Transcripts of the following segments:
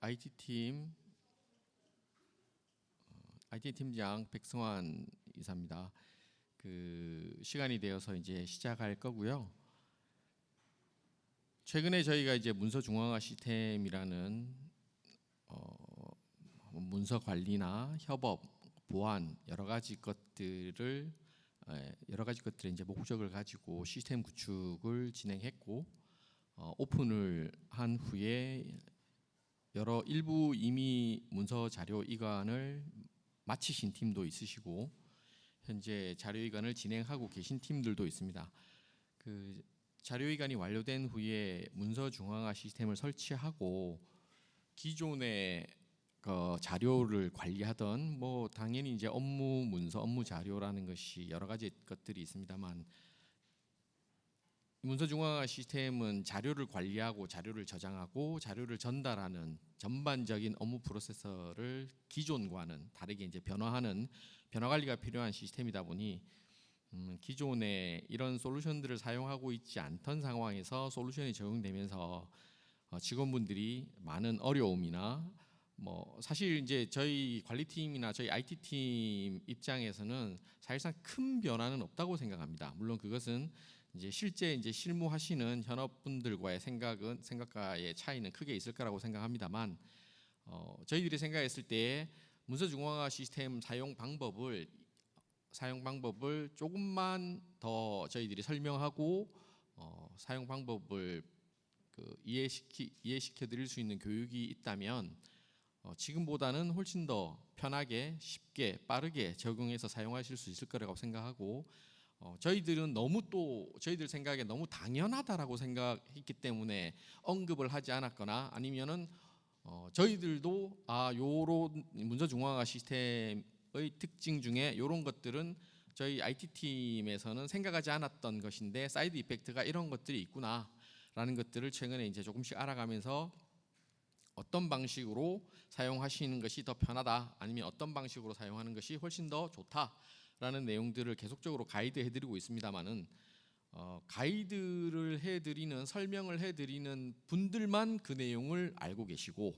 IT 팀장 백승환 이사입니다. 시간이 되어서 이제 시작할 거고요. 최근에 저희가 이제 문서 중앙화 시스템이라는 문서 관리나 협업, 보안 여러 가지 것들을 이제 목적을 가지고 시스템 구축을 진행했고 오픈을 한 후에 일부 이미 문서 자료 이관을 마치신 팀도 있으시고 현재 자료 이관을 진행하고 계신 팀들도 있습니다. 자료 이관이 완료된 후에 문서 중앙화 시스템을 설치하고 기존의 자료를 관리하던 당연히 이제 업무 문서, 업무 자료라는 것이 여러 가지 것들이 있습니다만 문서 중앙화 시스템은 자료를 관리하고 자료를 저장하고 자료를 전달하는 전반적인 업무 프로세서를 기존과는 다르게 이제 변화 관리가 필요한 시스템이다 보니 기존에 이런 솔루션들을 사용하고 있지 않던 상황에서 솔루션이 적용되면서 직원분들이 많은 어려움이나 사실 이제 저희 관리팀이나 저희 IT팀 입장에서는 사실상 큰 변화는 없다고 생각합니다. 물론 그것은 이제 실제 이제 실무하시는 현업분들과의 생각과의 차이는 크게 있을 거라고 생각합니다만 저희들이 생각했을 때 문서 중앙화 시스템 사용 방법을 조금만 더 저희들이 설명하고 사용 방법을 이해시켜 드릴 수 있는 교육이 있다면 지금보다는 훨씬 더 편하게 쉽게 빠르게 적용해서 사용하실 수 있을 거라고 생각하고 저희들은 저희들 생각에 너무 당연하다라고 생각했기 때문에 언급을 하지 않았거나 아니면은 저희들도 요런 문서 중앙화 시스템의 특징 중에 이런 것들은 저희 IT팀에서는 생각하지 않았던 것인데 사이드 이펙트가 이런 것들이 있구나라는 것들을 최근에 이제 조금씩 알아가면서 어떤 방식으로 사용하시는 것이 더 편하다 아니면 어떤 방식으로 사용하는 것이 훨씬 더 좋다라는 내용들을 계속적으로 가이드해드리고 있습니다만은 가이드를 해드리는 설명을 해드리는 분들만 그 내용을 알고 계시고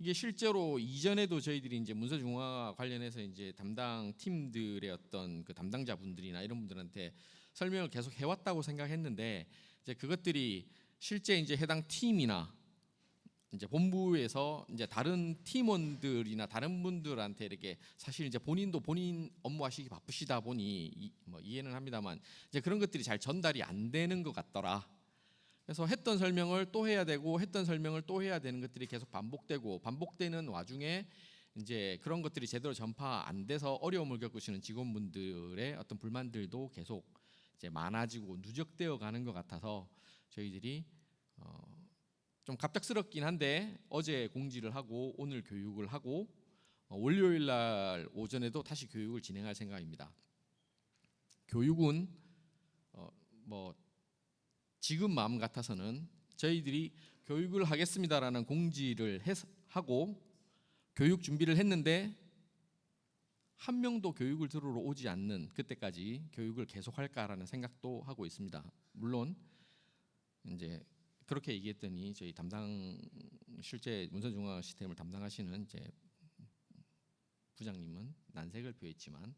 이게 실제로 이전에도 저희들이 이제 문서 중앙화 관련해서 이제 담당 팀들의 어떤 담당자분들이나 이런 분들한테 설명을 계속 해왔다고 생각했는데 이제 그것들이 실제 이제 해당 팀이나 이제 본부에서 이제 다른 팀원들이나 다른 분들한테 이렇게 사실 이제 본인도 본인 업무하시기 바쁘시다 보니 이해는 합니다만 이제 그런 것들이 잘 전달이 안 되는 것 같더라. 그래서 했던 설명을 또 해야 되고 했던 설명을 또 해야 되는 것들이 계속 반복되는 와중에 이제 그런 것들이 제대로 전파 안 돼서 어려움을 겪으시는 직원분들의 어떤 불만들도 계속 이제 많아지고 누적되어 가는 것 같아서 저희들이 좀 갑작스럽긴 한데 어제 공지를 하고 오늘 교육을 하고 월요일 날 오전에도 다시 교육을 진행할 생각입니다. 교육은 지금 마음 같아서는 저희들이 교육을 하겠습니다라는 공지를 하고 교육 준비를 했는데 한 명도 교육을 들으러 오지 않는 그때까지 교육을 계속할까라는 생각도 하고 있습니다. 물론 이제 그렇게 얘기했더니 저희 실제 문서 중앙화 시스템을 담당하시는 이제 부장님은 난색을 표했지만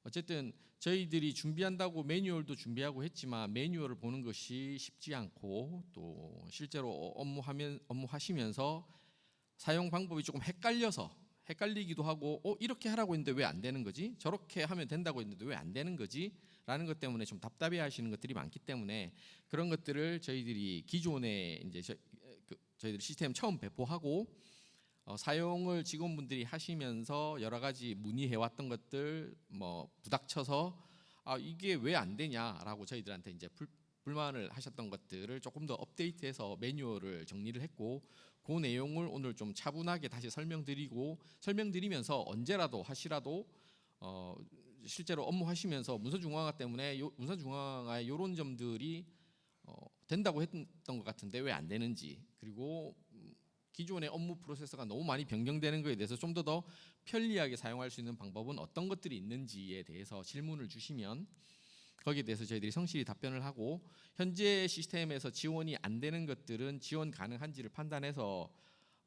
어쨌든 저희들이 준비한다고 매뉴얼도 준비하고 했지만 매뉴얼을 보는 것이 쉽지 않고 또 실제로 업무하시면서 사용 방법이 조금 헷갈리기도 하고 이렇게 하라고 했는데 왜 안 되는 거지? 저렇게 하면 된다고 했는데 왜 안 되는 거지? 라는 것 때문에 좀 답답해 하시는 것들이 많기 때문에 그런 것들을 저희들이 기존에 이제 저희들이 시스템 처음 배포하고 사용을 직원분들이 하시면서 여러 가지 문의해 왔던 것들 부닥쳐서 이게 왜 안 되냐라고 저희들한테 이제 불만을 하셨던 것들을 조금 더 업데이트해서 매뉴얼을 정리를 했고 그 내용을 오늘 좀 차분하게 다시 설명드리면서 언제라도 실제로 업무하시면서 문서 중앙화 때문에 문서 중앙화의 이런 점들이 된다고 했던 것 같은데 왜 안 되는지 그리고 기존의 업무 프로세서가 너무 많이 변경되는 것에 대해서 좀 더 편리하게 사용할 수 있는 방법은 어떤 것들이 있는지에 대해서 질문을 주시면 거기에 대해서 저희들이 성실히 답변을 하고 현재 시스템에서 지원이 안 되는 것들은 지원 가능한지를 판단해서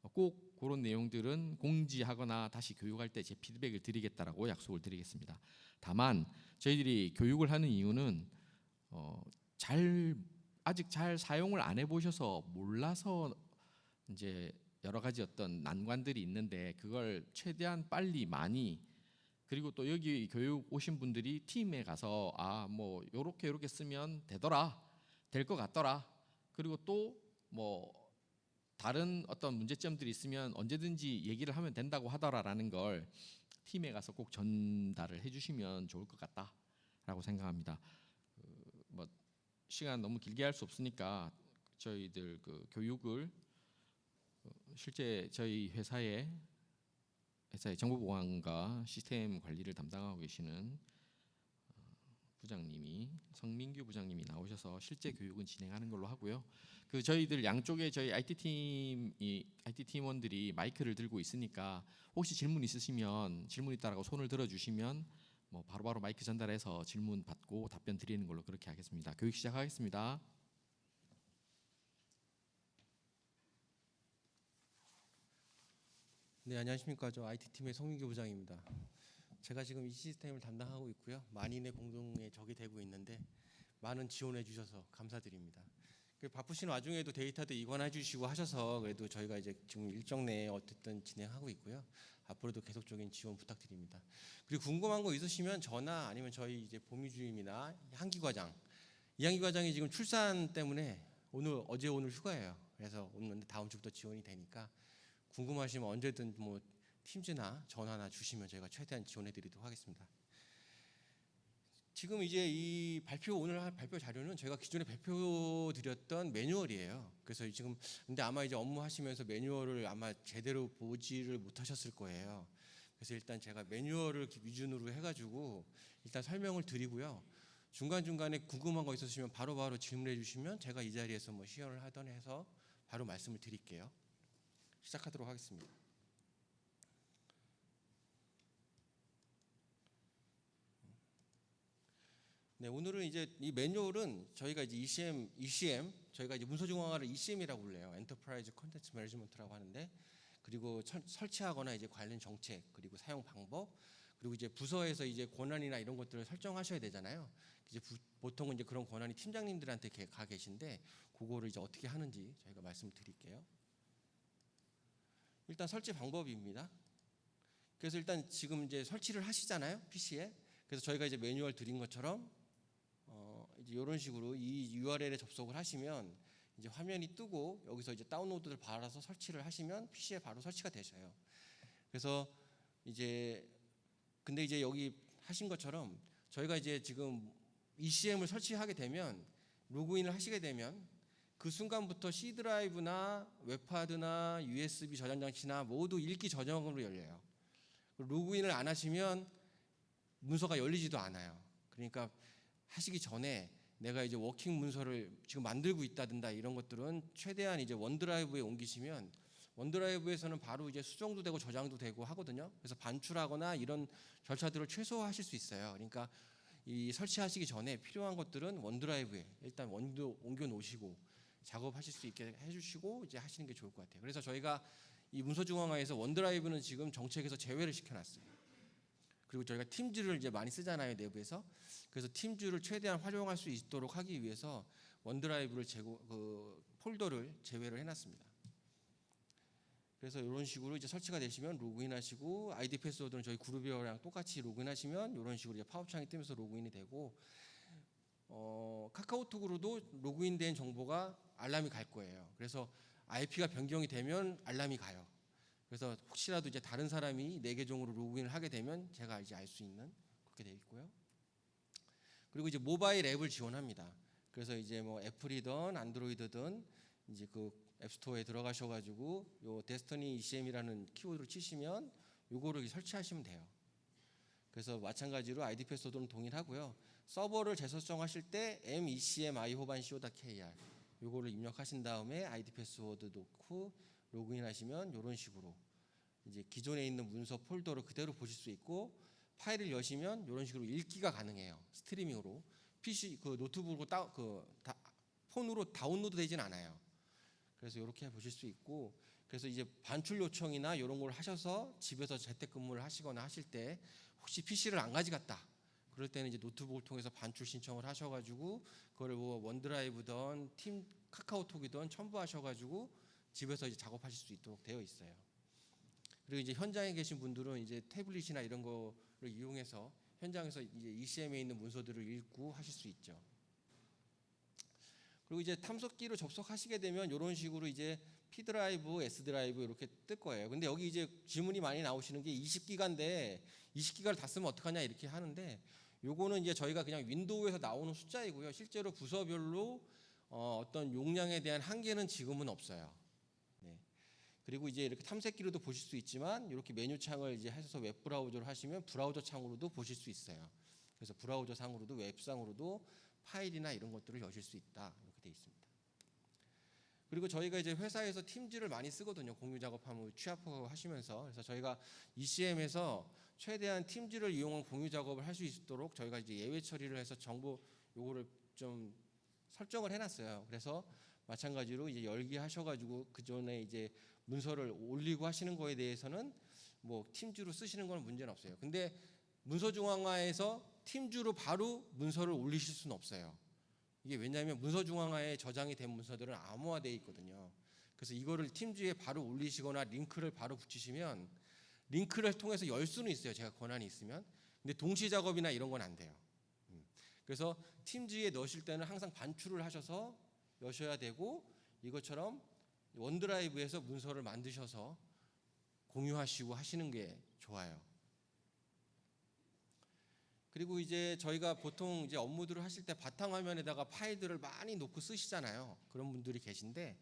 꼭 그런 내용들은 공지하거나 다시 교육할 때 제 피드백을 드리겠다라고 약속을 드리겠습니다. 다만 저희들이 교육을 하는 이유는 아직 잘 사용을 안 해보셔서 몰라서 이제 여러 가지 어떤 난관들이 있는데 그걸 최대한 빨리 많이, 그리고 또 여기 교육 오신 분들이 팀에 가서 뭐 요렇게 쓰면 되더라, 될 것 같더라, 그리고 또 뭐 다른 어떤 문제점들이 있으면 언제든지 얘기를 하면 된다고 하더라라는 걸 팀에 가서 꼭 전달을 해주시면 좋을 것 같다라고 생각합니다. 뭐 시간 너무 길게 할 수 없으니까 저희들 그 교육을 실제 저희 회사의 정보보안과 시스템 관리를 담당하고 계시는 부장님이, 성민규 부장님이 나오셔서 실제 교육은 진행하는 걸로 하고요. 그 저희들 양쪽에 저희 IT 팀원들이 마이크를 들고 있으니까 혹시 질문 있으시면 질문 있다라고 손을 들어주시면 뭐 바로바로 마이크 전달해서 질문 받고 답변 드리는 걸로 그렇게 하겠습니다. 교육 시작하겠습니다. 네, 안녕하십니까. 저 IT팀의 성민규 부장입니다. 제가 지금 이 시스템을 담당하고 있고요. 만인의 공동에 적이 되고 있는데 많은 지원해 주셔서 감사드립니다. 바쁘신 와중에도 데이터도 이관해 주시고 하셔서 그래도 저희가 이제 지금 일정 내에 어쨌든 진행하고 있고요. 앞으로도 계속적인 지원 부탁드립니다. 그리고 궁금한 거 있으시면 저나 아니면 저희 이제 보미주임이나 한기 과장, 이한기 과장이 지금 출산 때문에 어제 오늘 휴가예요. 그래서 오늘 다음 주부터 지원이 되니까 궁금하시면 언제든 뭐 팀즈나 전화나 주시면 저희가 최대한 지원해드리도록 하겠습니다. 지금 이제 오늘 할 발표 자료는 저희가 기존에 발표드렸던 매뉴얼이에요. 그래서 지금 근데 아마 이제 업무하시면서 매뉴얼을 아마 제대로 보지를 못하셨을 거예요. 그래서 일단 제가 매뉴얼을 기준으로 해가지고 일단 설명을 드리고요. 중간중간에 궁금한 거 있으시면 바로바로 질문해 주시면 제가 이 자리에서 뭐 시연을 하던 해서 바로 말씀을 드릴게요. 시작하도록 하겠습니다. 네, 오늘은 이제 이 매뉴얼은 저희가 이제 ECM 저희가 이제 문서중앙화를 ECM이라고 불러요. 엔터프라이즈 컨텐츠 매니지먼트라고 하는데, 그리고 설치하거나 이제 관련 정책, 그리고 사용 방법, 그리고 이제 부서에서 이제 권한이나 이런 것들을 설정하셔야 되잖아요. 이제 보통은 이제 그런 권한이 팀장님들한테 가 계신데 그거를 이제 어떻게 하는지 저희가 말씀을 드릴게요. 일단 설치 방법입니다. 그래서 일단 지금 이제 설치를 하시잖아요, PC에. 그래서 저희가 이제 매뉴얼 드린 것처럼 이제 이런 식으로 이 URL에 접속을 하시면 이제 화면이 뜨고 여기서 이제 다운로드를 받아서 설치를 하시면 PC에 바로 설치가 되셔요. 그래서 이제 근데 이제 여기 하신 것처럼 저희가 이제 지금 ECM을 설치하게 되면 로그인을 하시게 되면 그 순간부터 C 드라이브나 웹하드나 USB 저장 장치나 모두 읽기 저장으로 열려요. 로그인을 안 하시면 문서가 열리지도 않아요. 그러니까 하시기 전에 내가 이제 워킹 문서를 지금 만들고 있다든가 이런 것들은 최대한 이제 원드라이브에 옮기시면 원드라이브에서는 바로 이제 수정도 되고 저장도 되고 하거든요. 그래서 반출하거나 이런 절차들을 최소화하실 수 있어요. 그러니까 이 설치하시기 전에 필요한 것들은 원드라이브에 일단 옮겨 놓으시고 작업하실 수 있게 해주시고 이제 하시는 게 좋을 것 같아요. 그래서 저희가 이 문서중앙화에서 원드라이브는 지금 정책에서 제외를 시켜놨어요. 그리고 저희가 팀즈를 이제 많이 쓰잖아요, 내부에서. 그래서 팀즈를 최대한 활용할 수 있도록 하기 위해서 원드라이브를 폴더를 제외를 해놨습니다. 그래서 이런 식으로 이제 설치가 되시면 로그인하시고 아이디 패스워드는 저희 그룹웨어랑 똑같이 로그인하시면 이런 식으로 이제 팝업창이 뜨면서 로그인이 되고 카카오톡으로도 로그인된 정보가 알람이 갈 거예요. 그래서 IP가 변경이 되면 알람이 가요. 그래서 혹시라도 이제 다른 사람이 내 계정으로 로그인을 하게 되면 제가 이제 알 수 있는 그렇게 되어 있고요. 그리고 이제 모바일 앱을 지원합니다. 그래서 이제 뭐 애플이든 안드로이드든 이제 그 앱스토어에 들어가셔가지고 요 데스티니 ECM이라는 키워드를 치시면 요거를 설치하시면 돼요. 그래서 마찬가지로 아이디 패스워드는 동일하고요. 서버를 재설정하실 때 mecm-ihoban.co.kr 요거를 입력하신 다음에 아이디 패스워드 넣고 로그인하시면 이런 식으로 이제 기존에 있는 문서 폴더를 그대로 보실 수 있고 파일을 여시면 이런 식으로 읽기가 가능해요. 스트리밍으로 PC 그 노트북으로 폰으로 다운로드 되진 않아요. 그래서 이렇게 보실 수 있고 그래서 이제 반출 요청이나 이런 걸 하셔서 집에서 재택근무를 하시거나 하실 때 혹시 PC를 안 가져갔다. 그럴 때는 이제 노트북을 통해서 반출 신청을 하셔가지고 그걸 뭐 원드라이브든 팀 카카오톡이든 첨부하셔가지고 집에서 이제 작업하실 수 있도록 되어 있어요. 그리고 이제 현장에 계신 분들은 이제 태블릿이나 이런 거를 이용해서 현장에서 이제 ECM에 있는 문서들을 읽고 하실 수 있죠. 그리고 이제 탐석기로 접속하시게 되면 이런 식으로 이제 P 드라이브, S 드라이브 이렇게 뜰 거예요. 근데 여기 이제 질문이 많이 나오시는 게 20기가인데 20기가를 다 쓰면 어떡하냐 이렇게 하는데 요거는 이제 저희가 그냥 윈도우에서 나오는 숫자이고요. 실제로 부서별로 어떤 용량에 대한 한계는 지금은 없어요. 네. 그리고 이제 이렇게 탐색기로도 보실 수 있지만 이렇게 메뉴 창을 이제 하셔서 웹 브라우저를 하시면 브라우저 창으로도 보실 수 있어요. 그래서 브라우저 상으로도 웹상으로도 파일이나 이런 것들을 여실 수 있다. 이렇게 돼 있습니다. 그리고 저희가 이제 회사에서 팀즈를 많이 쓰거든요. 공유 작업하면 취합하고 하시면서. 그래서 저희가 ECM에서 최대한 팀즈를 이용한 공유 작업을 할 수 있도록 저희가 이제 예외 처리를 해서 정보 요거를 좀 설정을 해놨어요. 그래서 마찬가지로 이제 열기 하셔가지고 그 전에 이제 문서를 올리고 하시는 거에 대해서는 뭐 팀즈로 쓰시는 건 문제는 없어요. 근데 문서 중앙화에서 팀즈로 바로 문서를 올리실 수는 없어요. 이게 왜냐하면 문서 중앙화에 저장이 된 문서들은 암호화되어 있거든요. 그래서 이거를 팀즈에 바로 올리시거나 링크를 바로 붙이시면 링크를 통해서 열 수는 있어요. 제가 권한이 있으면. 근데 동시 작업이나 이런 건 안 돼요. 그래서 팀즈에 넣으실 때는 항상 반출을 하셔서 여셔야 되고 이것처럼 원드라이브에서 문서를 만드셔서 공유하시고 하시는 게 좋아요. 그리고 이제 저희가 보통 이제 업무들을 하실 때 바탕화면에다가 파일들을 많이 놓고 쓰시잖아요. 그런 분들이 계신데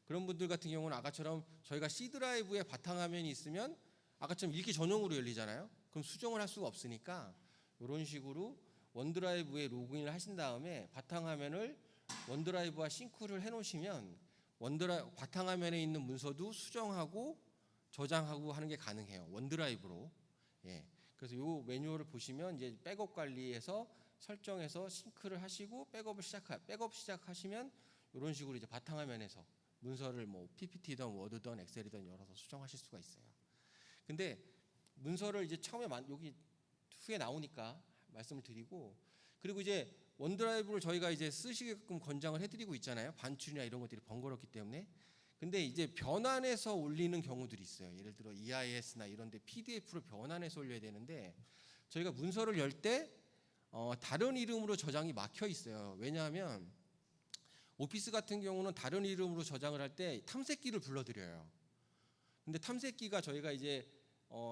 그런 분들 같은 경우는 아까처럼 저희가 C 드라이브에 바탕화면이 있으면 아까처럼 읽기 전용으로 열리잖아요. 그럼 수정을 할 수가 없으니까 이런 식으로 원드라이브에 로그인을 하신 다음에 바탕화면을 원드라이브와 싱크를 해놓으시면 바탕화면에 있는 문서도 수정하고 저장하고 하는 게 가능해요. 원드라이브로. 예. 그래서 이 매뉴얼을 보시면 이제 백업 관리에서 설정해서 싱크를 하시고 백업 시작하시면 이런 식으로 이제 바탕화면에서 문서를 뭐 PPT든 워드든 엑셀이든 열어서 수정하실 수가 있어요. 근데 문서를 이제 처음에 여기 후에 나오니까 말씀을 드리고 그리고 이제 원드라이브를 저희가 이제 쓰시게끔 권장을 해드리고 있잖아요. 반출이나 이런 것들이 번거롭기 때문에. 근데 이제 변환해서 올리는 경우들이 있어요. 예를 들어 EIS나 이런 데 PDF로 변환해서 올려야 되는데 저희가 문서를 열 때 다른 이름으로 저장이 막혀 있어요. 왜냐하면 오피스 같은 경우는 다른 이름으로 저장을 할 때 탐색기를 불러드려요. 근데 탐색기가 저희가 이제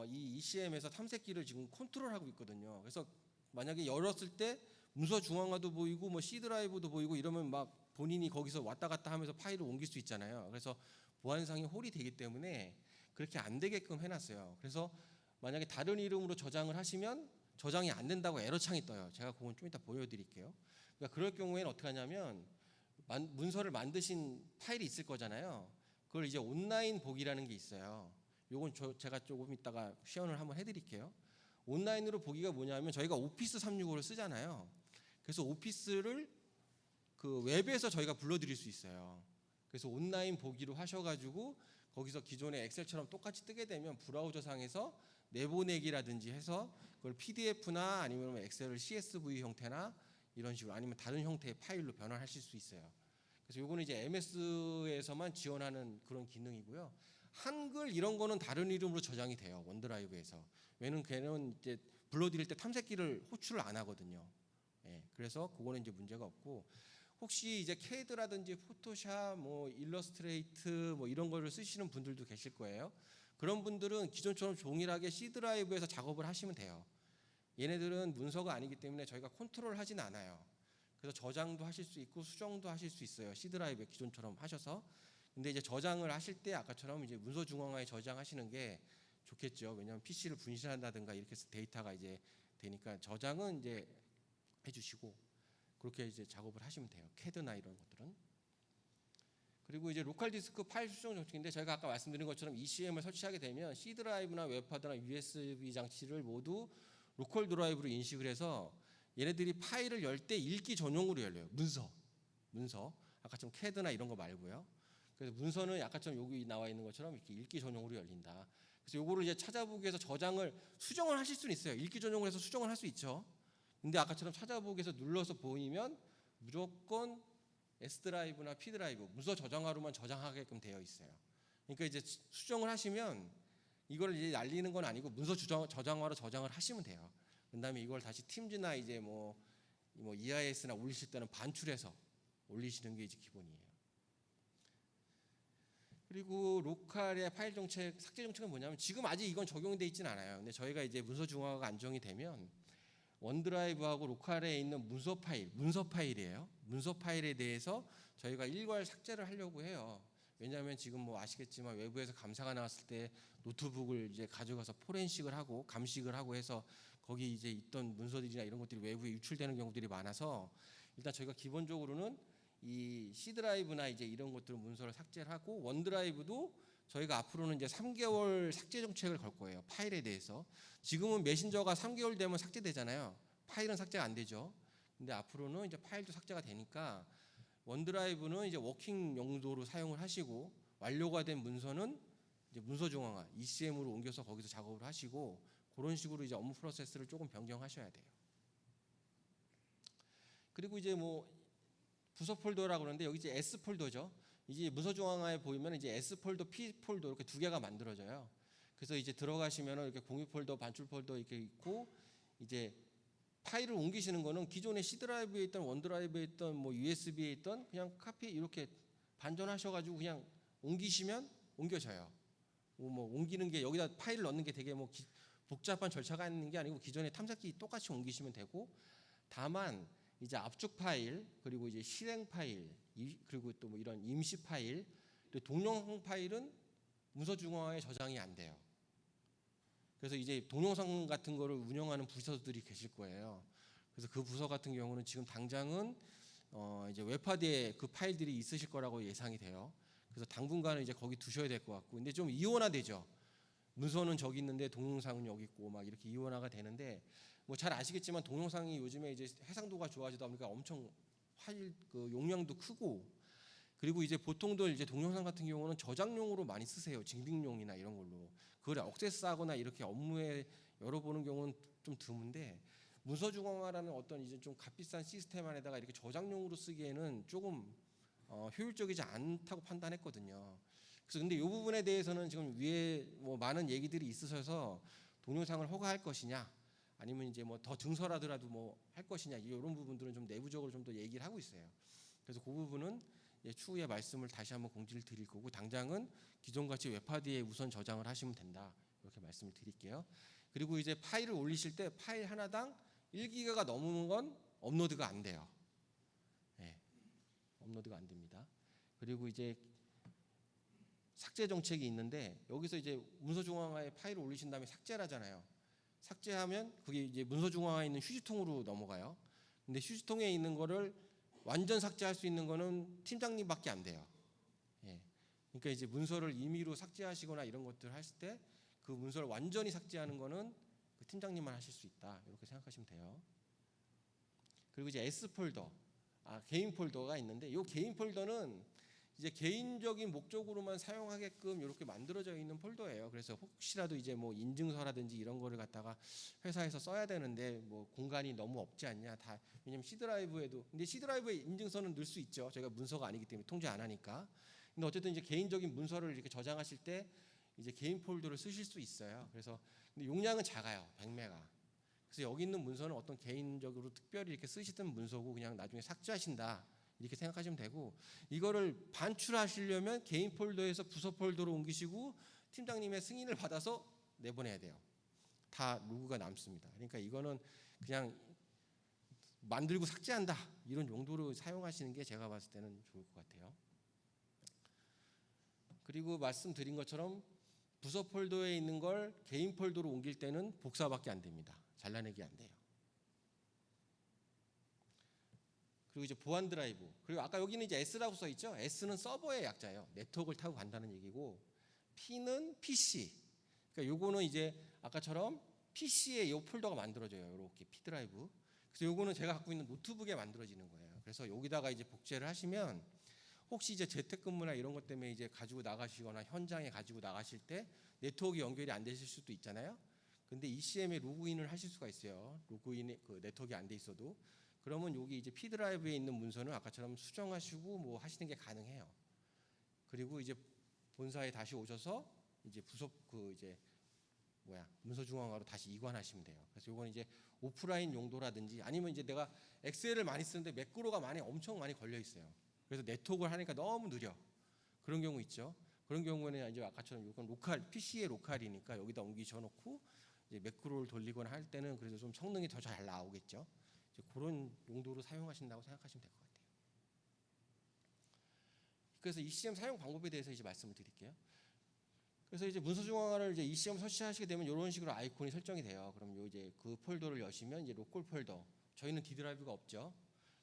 이 ECM에서 탐색기를 지금 컨트롤하고 있거든요. 그래서 만약에 열었을 때 문서 중앙화도 보이고 뭐 C 드라이브도 보이고 이러면 막 본인이 거기서 왔다 갔다 하면서 파일을 옮길 수 있잖아요. 그래서 보안상의 홀이 되기 때문에 그렇게 안 되게끔 해놨어요. 그래서 만약에 다른 이름으로 저장을 하시면 저장이 안 된다고 에러창이 떠요. 제가 그건 좀 이따 보여드릴게요. 그러니까 그럴 경우에는 어떻게 하냐면 문서를 만드신 파일이 있을 거잖아요. 그걸 이제 온라인 보기라는 게 있어요. 요건 제가 조금 이따가 시연을 한번 해드릴게요. 온라인으로 보기가 뭐냐면 저희가 오피스 365를 쓰잖아요. 그래서 오피스를 그 웹에서 저희가 불러드릴 수 있어요. 그래서 온라인 보기로 하셔가지고 거기서 기존의 엑셀처럼 똑같이 뜨게 되면 브라우저 상에서 내보내기라든지 해서 그걸 PDF나 아니면 엑셀을 CSV 형태나 이런 식으로 아니면 다른 형태의 파일로 변환하실 수 있어요. 그래서 요거는 이제 MS에서만 지원하는 그런 기능이고요. 한글 이런 거는 다른 이름으로 저장이 돼요. 원드라이브에서. 왜냐면 걔는 이제 불러드릴 때 탐색기를 호출을 안 하거든요. 예, 그래서 그거는 이제 문제가 없고 혹시 이제 CAD라든지 포토샵, 뭐 일러스트레이트 뭐 이런 거를 쓰시는 분들도 계실 거예요. 그런 분들은 기존처럼 동일하게 C 드라이브에서 작업을 하시면 돼요. 얘네들은 문서가 아니기 때문에 저희가 컨트롤하진 않아요. 그래서 저장도 하실 수 있고 수정도 하실 수 있어요. C 드라이브에 기존처럼 하셔서. 근데 이제 저장을 하실 때 아까처럼 이제 문서 중앙화에 저장하시는 게 좋겠죠. 왜냐하면 PC를 분실한다든가 이렇게 해서 데이터가 이제 되니까 저장은 이제 해주시고 그렇게 이제 작업을 하시면 돼요. CAD나 이런 것들은. 그리고 이제 로컬 디스크 파일 수정 정책인데 저희가 아까 말씀드린 것처럼 ECM을 설치하게 되면 C 드라이브나 웹하드나 USB 장치를 모두 로컬 드라이브로 인식을 해서 얘네들이 파일을 열 때 읽기 전용으로 열려요. 문서. 아까처럼 CAD나 이런 거 말고요. 그래서 문서는 아까처럼 여기 나와 있는 것처럼 이렇게 읽기 전용으로 열린다. 그래서 요거를 이제 찾아보기 위해서 저장을 수정을 하실 수는 있어요. 읽기 전용으로 해서 수정을 할 수 있죠. 근데 아까처럼 찾아보기 위해서 눌러서 보이면 무조건 S 드라이브나 P 드라이브 문서 저장하로만 저장하게끔 되어 있어요. 그러니까 이제 수정을 하시면 이걸 이제 날리는 건 아니고 문서 저장하로 저장을 하시면 돼요. 그다음에 이걸 다시 팀즈나 이제 뭐 EIS나 올리실 때는 반출해서 올리시는 게 이제 기본이에요. 그리고 로컬의 파일 정책, 삭제 정책은 뭐냐면 지금 아직 이건 적용이 돼 있지는 않아요. 근데 저희가 이제 문서 중앙화가 안정이 되면 원드라이브하고 로컬에 있는 문서 파일이에요. 문서 파일에 대해서 저희가 일괄 삭제를 하려고 해요. 왜냐하면 지금 뭐 아시겠지만 외부에서 감사가 나왔을 때 노트북을 이제 가져가서 포렌식을 하고 감식을 하고 해서 거기 이제 있던 문서들이나 이런 것들이 외부에 유출되는 경우들이 많아서 일단 저희가 기본적으로는 이 C 드라이브나 이제 이런 것들은 문서를 삭제를 하고 원드라이브도 저희가 앞으로는 이제 3개월 삭제 정책을 걸 거예요. 파일에 대해서. 지금은 메신저가 3개월 되면 삭제되잖아요. 파일은 삭제가 안 되죠. 근데 앞으로는 이제 파일도 삭제가 되니까 원드라이브는 이제 워킹 용도로 사용을 하시고 완료가 된 문서는 이제 문서 중앙화 ECM으로 옮겨서 거기서 작업을 하시고 그런 식으로 이제 업무 프로세스를 조금 변경하셔야 돼요. 그리고 이제 뭐 부서 폴더라고 그러는데 여기 이제 S 폴더죠. 이제 문서 중앙화에 보이면 이제 S 폴더, P 폴더 이렇게 두 개가 만들어져요. 그래서 이제 들어가시면은 이렇게 공유 폴더, 반출 폴더 이렇게 있고 이제 파일을 옮기시는 거는 기존의 C 드라이브에 있던 원드라이브에 있던 뭐 USB에 있던 그냥 카피 이렇게 반전하셔가지고 그냥 옮기시면 옮겨져요. 뭐 옮기는 게 여기다 파일을 넣는 게 되게 뭐 복잡한 절차가 있는 게 아니고 기존의 탐색기 똑같이 옮기시면 되고 다만 이제 압축 파일 그리고 이제 실행 파일 그리고 또 뭐 이런 임시 파일 그리고 동영상 파일은 문서 중앙화에 저장이 안 돼요. 그래서 이제 동영상 같은 거를 운영하는 부서들이 계실 거예요. 그래서 그 부서 같은 경우는 지금 당장은 이제 웹하드에 그 파일들이 있으실 거라고 예상이 돼요. 그래서 당분간은 이제 거기 두셔야 될 것 같고, 근데 좀 이원화되죠. 문서는 저기 있는데 동영상은 여기 있고 막 이렇게 이원화가 되는데 뭐 잘 아시겠지만 동영상이 요즘에 이제 해상도가 좋아지다 보니까 엄청 파일 그 용량도 크고 그리고 이제 보통들 이제 동영상 같은 경우는 저장용으로 많이 쓰세요. 징빙용이나 이런 걸로. 그걸 액세스하거나 이렇게 업무에 열어보는 경우는 좀 드문데 문서 중앙화라는 어떤 이제 좀 값비싼 시스템 안에다가 이렇게 저장용으로 쓰기에는 조금 효율적이지 않다고 판단했거든요. 그래서 근데 이 부분에 대해서는 지금 위에 뭐 많은 얘기들이 있으셔서 동영상을 허가할 것이냐 아니면 이제 뭐 더 증설하더라도 뭐 할 것이냐 이런 부분들은 좀 내부적으로 좀 더 얘기를 하고 있어요. 그래서 그 부분은 추후에 말씀을 다시 한번 공지를 드릴 거고 당장은 기존같이 웹하드에 우선 저장을 하시면 된다 이렇게 말씀을 드릴게요. 그리고 이제 파일을 올리실 때 파일 하나당 1기가가 넘는 건 업로드가 안 돼요. 네, 업로드가 안 됩니다. 그리고 이제 삭제 정책이 있는데 여기서 이제 문서 중앙화에 파일을 올리신 다음에 삭제를 하잖아요. 삭제하면 그게 이제 문서 중앙화에 있는 휴지통으로 넘어가요. 근데 휴지통에 있는 거를 완전 삭제할 수 있는 거는 팀장님밖에 안 돼요. 예. 그러니까 이제 문서를 임의로 삭제하시거나 이런 것들 하실 때 그 문서를 완전히 삭제하는 거는 그 팀장님만 하실 수 있다. 이렇게 생각하시면 돼요. 그리고 이제 S 폴더, 개인 폴더가 있는데 이 개인 폴더는 이제 개인적인 목적으로만 사용하게끔 이렇게 만들어져 있는 폴더예요. 그래서 혹시라도 이제 뭐 인증서라든지 이런 거를 갖다가 회사에서 써야 되는데 뭐 공간이 너무 없지 않냐 다 왜냐면 C 드라이브에도 근데 C 드라이브에 인증서는 넣을 수 있죠. 저희가 문서가 아니기 때문에 통제 안 하니까. 근데 어쨌든 이제 개인적인 문서를 이렇게 저장하실 때 이제 개인 폴더를 쓰실 수 있어요. 그래서 근데 용량은 작아요. 100메가. 그래서 여기 있는 문서는 어떤 개인적으로 특별히 이렇게 쓰시던 문서고 그냥 나중에 삭제하신다. 이렇게 생각하시면 되고 이거를 반출하시려면 개인 폴더에서 부서 폴더로 옮기시고 팀장님의 승인을 받아서 내보내야 돼요. 다 로그가 남습니다. 그러니까 이거는 그냥 만들고 삭제한다 이런 용도로 사용하시는 게 제가 봤을 때는 좋을 것 같아요. 그리고 말씀드린 것처럼 부서 폴더에 있는 걸 개인 폴더로 옮길 때는 복사밖에 안 됩니다. 잘라내기 안 돼요. 그리고 이제 보안 드라이브. 그리고 아까 여기는 이제 S라고 써 있죠. S는 서버의 약자예요. 네트워크를 타고 간다는 얘기고 P는 PC. 그러니까 요거는 이제 아까처럼 PC에 이 폴더가 만들어져요. 이렇게 P 드라이브. 그래서 요거는 제가 갖고 있는 노트북에 만들어지는 거예요. 그래서 여기다가 이제 복제를 하시면 혹시 이제 재택근무나 이런 것 때문에 이제 가지고 나가시거나 현장에 가지고 나가실 때 네트워크 연결이 안 되실 수도 있잖아요. 근데 ECM에 로그인을 하실 수가 있어요. 로그인 그 네트워크가 안 돼 있어도. 그러면 여기 이제 P 드라이브에 있는 문서는 아까처럼 수정하시고 뭐 하시는 게 가능해요. 그리고 이제 본사에 다시 오셔서 이제 부속 그 이제 문서 중앙화로 다시 이관하시면 돼요. 그래서 이건 이제 오프라인 용도라든지 아니면 이제 내가 엑셀을 많이 쓰는데 매크로가 엄청 많이 걸려 있어요. 그래서 네트워크를 하니까 너무 느려. 그런 경우 있죠. 그런 경우에는 이제 아까처럼 이건 로컬 PC의 로컬이니까 여기다 옮기셔 놓고 이제 매크로를 돌리거나 할 때는 그래서 좀 성능이 더 잘 나오겠죠. 이제 그런 용도로 사용하신다고 생각하시면 될 것 같아요. 그래서 ECM 사용 방법에 대해서 이제 말씀을 드릴게요. 그래서 이제 문서 중앙화를 이제 ECM 설치하시게 되면 이런 식으로 아이콘이 설정이 돼요. 그럼 요 이제 그 폴더를 여시면 이제 로컬 폴더. 저희는 D 드라이브가 없죠.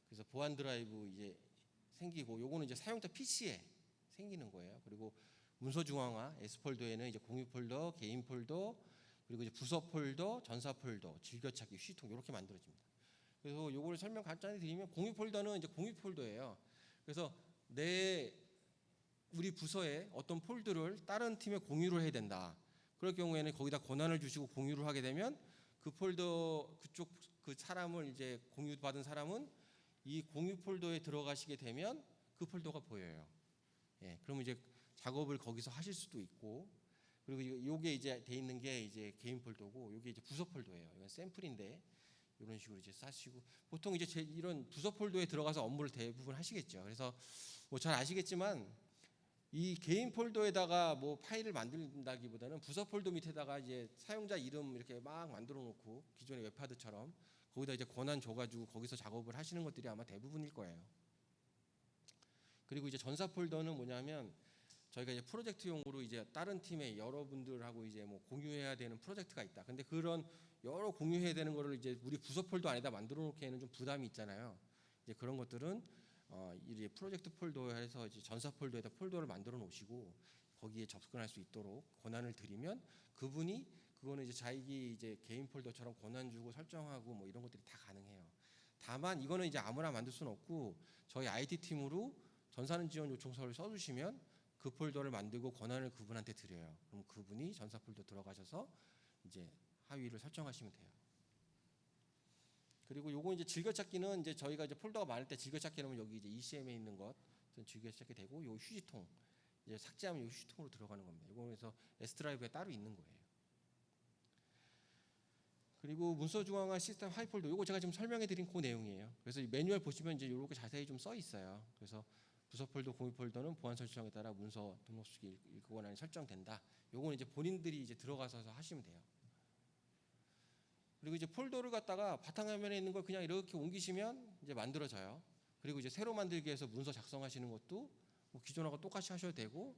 그래서 보안 드라이브 이제 생기고 요거는 이제 사용자 PC에 생기는 거예요. 그리고 문서 중앙화 S 폴더에는 이제 공유 폴더, 개인 폴더, 그리고 이제 부서 폴더, 전사 폴더, 즐겨찾기, 휴지통 이렇게 만들어집니다. 그래서 요거를 설명 간단히 드리면 공유 폴더는 이제 공유 폴더예요. 그래서 우리 부서에 어떤 폴더를 다른 팀에 공유를 해야 된다. 그럴 경우에는 거기다 권한을 주시고 공유를 하게 되면 그 폴더 그쪽 그 사람을 이제 공유받은 사람은 이 공유 폴더에 들어가시게 되면 그 폴더가 보여요. 예, 그러면 이제 작업을 거기서 하실 수도 있고 그리고 요게 이제 돼 있는 게 이제 개인 폴더고 요게 이제 부서 폴더예요. 이건 샘플인데 이런 식으로 이제 싸시고 보통 이제 이런 부서 폴더에 들어가서 업무를 대부분 하시겠죠. 그래서 뭐 잘 아시겠지만 이 개인 폴더에다가 뭐 파일을 만든다기보다는 부서 폴더 밑에다가 이제 사용자 이름 이렇게 막 만들어 놓고 기존의 웹하드처럼 거기다 이제 권한 줘가지고 거기서 작업을 하시는 것들이 아마 대부분일 거예요. 그리고 이제 전사 폴더는 뭐냐면 저희가 이제 프로젝트용으로 이제 다른 팀의 여러분들하고 이제 뭐 공유해야 되는 프로젝트가 있다. 근데 그런 여러 공유해야 되는 거를 이제 우리 부서 폴더 안에다 만들어 놓기에는 좀 부담이 있잖아요. 이제 그런 것들은 이제 프로젝트 폴더에서 이제 전사 폴더에다 폴더를 만들어 놓으시고 거기에 접근할 수 있도록 권한을 드리면 그분이 그거는 이제 자기 이제 개인 폴더처럼 권한 주고 설정하고 뭐 이런 것들이 다 가능해요. 다만 이거는 이제 아무나 만들 수는 없고 저희 IT 팀으로 전사는 지원 요청서를 써주시면 그 폴더를 만들고 권한을 그분한테 드려요. 그럼 그분이 전사 폴더 들어가셔서 이제 하위를 설정하시면 돼요. 그리고 요거 이제 즐겨찾기는 이제 저희가 이제 폴더가 많을 때 즐겨찾기는 여기 이제 ECM에 있는 것 즐겨찾기 되고 요 휴지통 이제 삭제하면 요 휴지통으로 들어가는 겁니다. 요거 그래서 S 드라이브에 따로 있는 거예요. 그리고 문서 중앙화 시스템 하이폴더 요거 제가 지금 설명해 드린 그 내용이에요. 그래서 이 매뉴얼 보시면 이제 요렇게 자세히 좀 써 있어요. 그래서 부서 폴더, 공유 폴더는 보안 설정에 따라 문서 등록 수기 읽고 권한이 설정된다. 요거는 이제 본인들이 이제 들어가서 하시면 돼요. 그리고 이제 폴더를 갖다가 바탕화면에 있는 걸 그냥 이렇게 옮기시면 이제 만들어져요. 그리고 이제 새로 만들기 위해서 문서 작성하시는 것도 뭐 기존하고 똑같이 하셔도 되고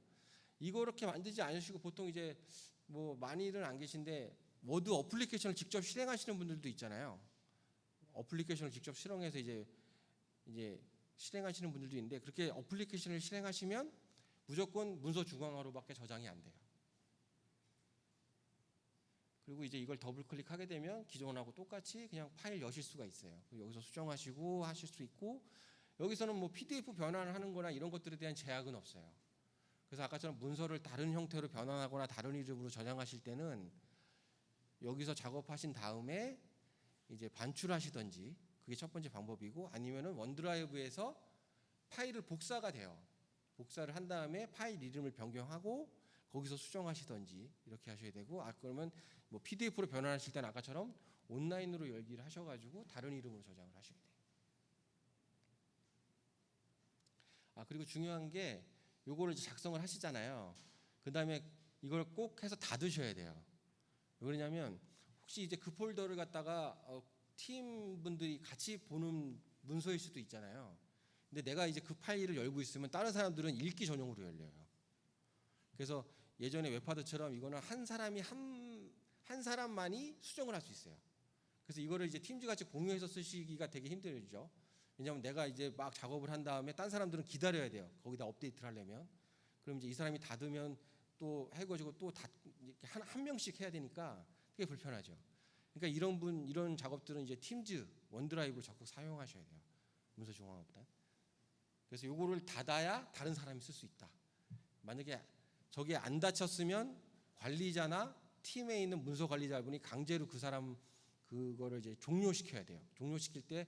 이거 이렇게 만들지 않으시고 보통 이제 뭐 많이는 안 계신데 워드 어플리케이션을 직접 실행하시는 분들도 있잖아요. 어플리케이션을 직접 실행해서 이제 실행하시는 분들도 있는데 그렇게 어플리케이션을 실행하시면 무조건 문서 중앙화로밖에 저장이 안 돼요. 그리고 이제 이걸 더블 클릭하게 되면 기존하고 똑같이 그냥 파일 여실 수가 있어요. 여기서 수정하시고 하실 수 있고 여기서는 뭐 PDF 변환을 하는 거나 이런 것들에 대한 제약은 없어요. 그래서 아까처럼 문서를 다른 형태로 변환하거나 다른 이름으로 저장하실 때는 여기서 작업하신 다음에 이제 반출하시든지 그게 첫 번째 방법이고 아니면은 원드라이브에서 파일을 복사가 돼요. 복사를 한 다음에 파일 이름을 변경하고 거기서 수정하시든지 이렇게 하셔야 되고 그러면 뭐 PDF로 변환하실 때는 아까처럼 온라인으로 열기를 하셔가지고 다른 이름으로 저장을 하셔야 돼요. 그리고 중요한 게 요거를 이제 작성을 하시잖아요. 그 다음에 이걸 꼭 해서 닫으셔야 돼요. 왜 그러냐면 혹시 이제 그 폴더를 갖다가 팀 분들이 같이 보는 문서일 수도 있잖아요. 근데 내가 이제 그 파일을 열고 있으면 다른 사람들은 읽기 전용으로 열려요. 그래서 예전에 웹하드처럼 이거는 한 사람이 한 사람만이 수정을 할 수 있어요. 그래서 이거를 이제 팀즈 같이 공유해서 쓰시기가 되게 힘들죠. 왜냐하면 내가 이제 막 작업을 한 다음에 딴 사람들은 기다려야 돼요. 거기다 업데이트를 하려면. 그럼 이제 이 사람이 닫으면 또 해가지고 또 한 명씩 해야 되니까 되게 불편하죠. 그러니까 이런 작업들은 이제 팀즈 원드라이브를 적극 사용하셔야 돼요. 문서 중앙화보다. 그래서 요거를 닫아야 다른 사람이 쓸 수 있다. 만약에 저게 안 닫혔으면 관리자나 팀에 있는 문서 관리자분이 강제로 그 사람 그거를 이제 종료시켜야 돼요. 종료시킬 때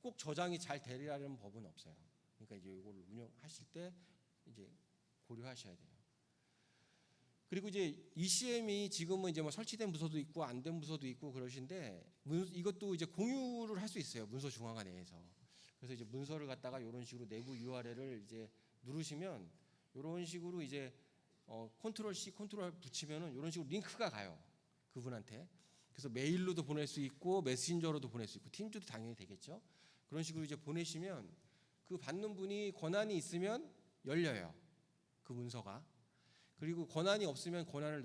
꼭 저장이 잘 되리라는 법은 없어요. 그러니까 이제 이걸 운영하실 때 이제 고려하셔야 돼요. 그리고 이제 ECM이 지금은 이제 뭐 설치된 부서도 있고 안 된 부서도 있고 그러신데 이것도 이제 공유를 할 수 있어요. 문서 중앙화 내에서. 그래서 이제 문서를 갖다가 이런 식으로 내부 URL을 이제 누르시면 이런 식으로 이제 컨트롤 C 컨트롤 붙이면은 이런 식으로 링크가 가요. 그분한테. 그래서 메일로도 보낼 수 있고 메신저로도 보낼 수 있고 팀즈도 당연히 되겠죠. 그런 식으로 이제 보내시면 그 받는 분이 권한이 있으면 열려요. 그 문서가. 그리고 권한이 없으면 권한을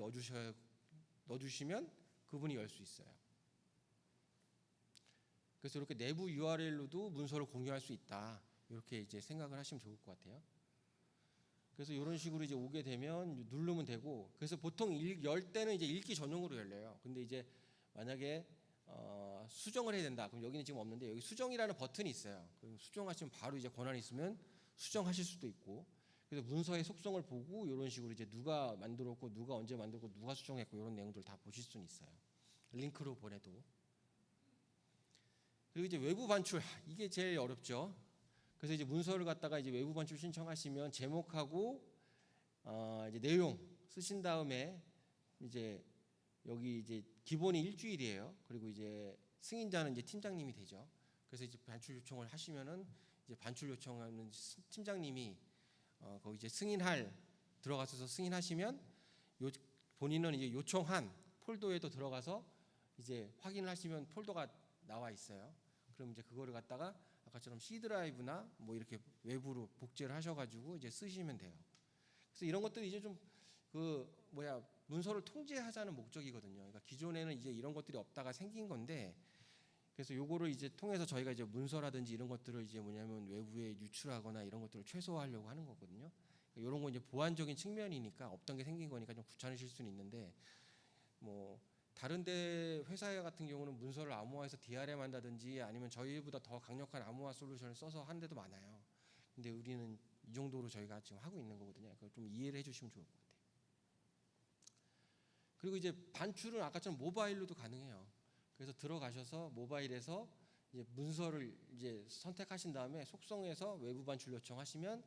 넣어주시면 그분이 열 수 있어요. 그래서 이렇게 내부 URL로도 문서를 공유할 수 있다. 이렇게 이제 생각을 하시면 좋을 것 같아요. 그래서 이런 식으로 이제 오게 되면 누르면 되고, 그래서 보통 열 때는 이제 읽기 전용으로 열려요. 근데 이제 만약에 수정을 해야 된다. 그럼 여기는 지금 없는데 여기 수정이라는 버튼이 있어요. 그럼 수정하시면 바로 이제 권한이 있으면 수정하실 수도 있고. 그래서 문서의 속성을 보고 이런 식으로 이제 누가 만들었고 누가 언제 만들고 누가 수정했고 이런 내용들 다 보실 수는 있어요. 링크로 보내도. 그리고 이제 외부 반출 이게 제일 어렵죠. 그래서 이제 문서를 갖다가 이제 외부 반출 신청하시면 제목하고 이제 내용 쓰신 다음에 이제 여기 이제 기본이 일주일이에요. 그리고 이제 승인자는 이제 팀장님이 되죠. 그래서 이제 반출 요청을 하시면은 이제 반출 요청하는 팀장님이 거기 이제 승인할 들어가셔서 승인하시면 본인은 이제 요청한 폴더에도 들어가서 이제 확인을 하시면 폴더가 나와 있어요. 그럼 이제 그거를 갖다가 아까처럼 C 드라이브나 뭐 이렇게 외부로 복제를 하셔가지고 이제 쓰시면 돼요. 그래서 이런 것들이 이제 좀 문서를 통제하자는 목적이거든요. 그러니까 기존에는 이제 이런 것들이 없다가 생긴 건데, 그래서 요거를 이제 통해서 저희가 이제 문서라든지 이런 것들을 이제 외부에 유출하거나 이런 것들을 최소화하려고 하는 거거든요. 그러니까 이런 건 이제 보안적인 측면이니까 없던 게 생긴 거니까 좀 귀찮으실 수는 있는데, 뭐 다른데 회사 같은 경우는 문서를 암호화해서 DRM 한다든지 아니면 저희보다 더 강력한 암호화 솔루션을 써서 하는 데도 많아요. 근데 우리는 이 정도로 저희가 지금 하고 있는 거거든요. 그걸 좀 이해를 해주시면 좋을 것 같아요. 그리고 이제 반출은 아까처럼 모바일로도 가능해요. 그래서 들어가셔서 모바일에서 이제 문서를 이제 선택하신 다음에 속성에서 외부 반출 요청하시면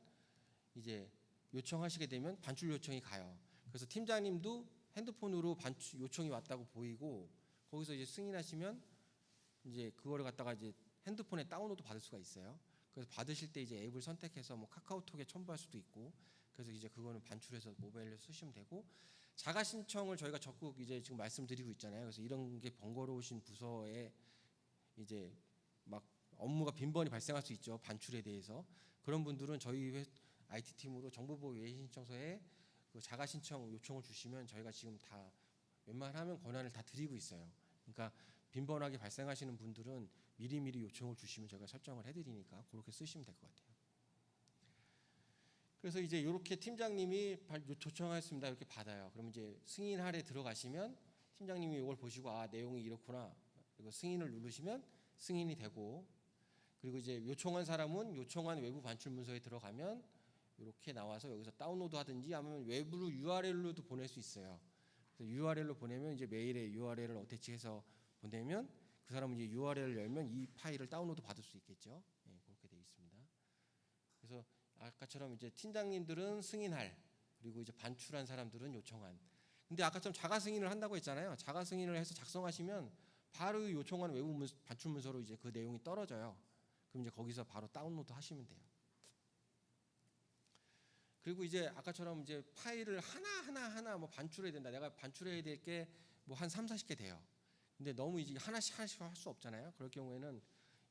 이제 요청하시게 되면 반출 요청이 가요. 그래서 팀장님도 핸드폰으로 반출 요청이 왔다고 보이고 거기서 이제 승인하시면 이제 그거를 갖다가 이제 핸드폰에 다운로드 받을 수가 있어요. 그래서 받으실 때 이제 앱을 선택해서 뭐 카카오톡에 첨부할 수도 있고, 그래서 이제 그거는 반출해서 모바일로 쓰시면 되고, 자가 신청을 저희가 적극 이제 지금 말씀드리고 있잖아요. 그래서 이런 게 번거로우신 부서에 이제 막 업무가 빈번히 발생할 수 있죠. 반출에 대해서. 그런 분들은 저희 IT 팀으로 정보보호 외의 신청서에 그 자가 신청 요청을 주시면 저희가 지금 다 웬만하면 권한을 다 드리고 있어요. 그러니까 빈번하게 발생하시는 분들은 미리미리 요청을 주시면 저희가 설정을 해드리니까 그렇게 쓰시면 될 것 같아요. 그래서 이제 이렇게 팀장님이 요청하였습니다 이렇게 받아요. 그럼 이제 승인할에 들어가시면 팀장님이 이걸 보시고 내용이 이렇구나. 그리고 승인을 누르시면 승인이 되고, 그리고 이제 요청한 사람은 요청한 외부 반출 문서에 들어가면 이렇게 나와서 여기서 다운로드 하든지 아니면 외부로 URL로도 보낼 수 있어요. 그래서 URL로 보내면 이제 메일에 URL을 어태치해서 보내면 그 사람은 이제 URL을 열면 이 파일을 다운로드 받을 수 있겠죠. 네, 그렇게 되어 있습니다. 그래서 아까처럼 이제 팀장님들은 승인할, 그리고 이제 반출한 사람들은 요청한. 근데 아까처럼 자가 승인을 한다고 했잖아요. 자가 승인을 해서 작성하시면 바로 요청한 외부 반출 문서로 이제 그 내용이 떨어져요. 그럼 이제 거기서 바로 다운로드 하시면 돼요. 그리고 이제 아까처럼 이제 파일을 하나 뭐 반출해야 된다. 내가 반출해야 될 게 뭐 한 3, 40개 돼요. 근데 너무 이제 하나씩 할 수 없잖아요. 그럴 경우에는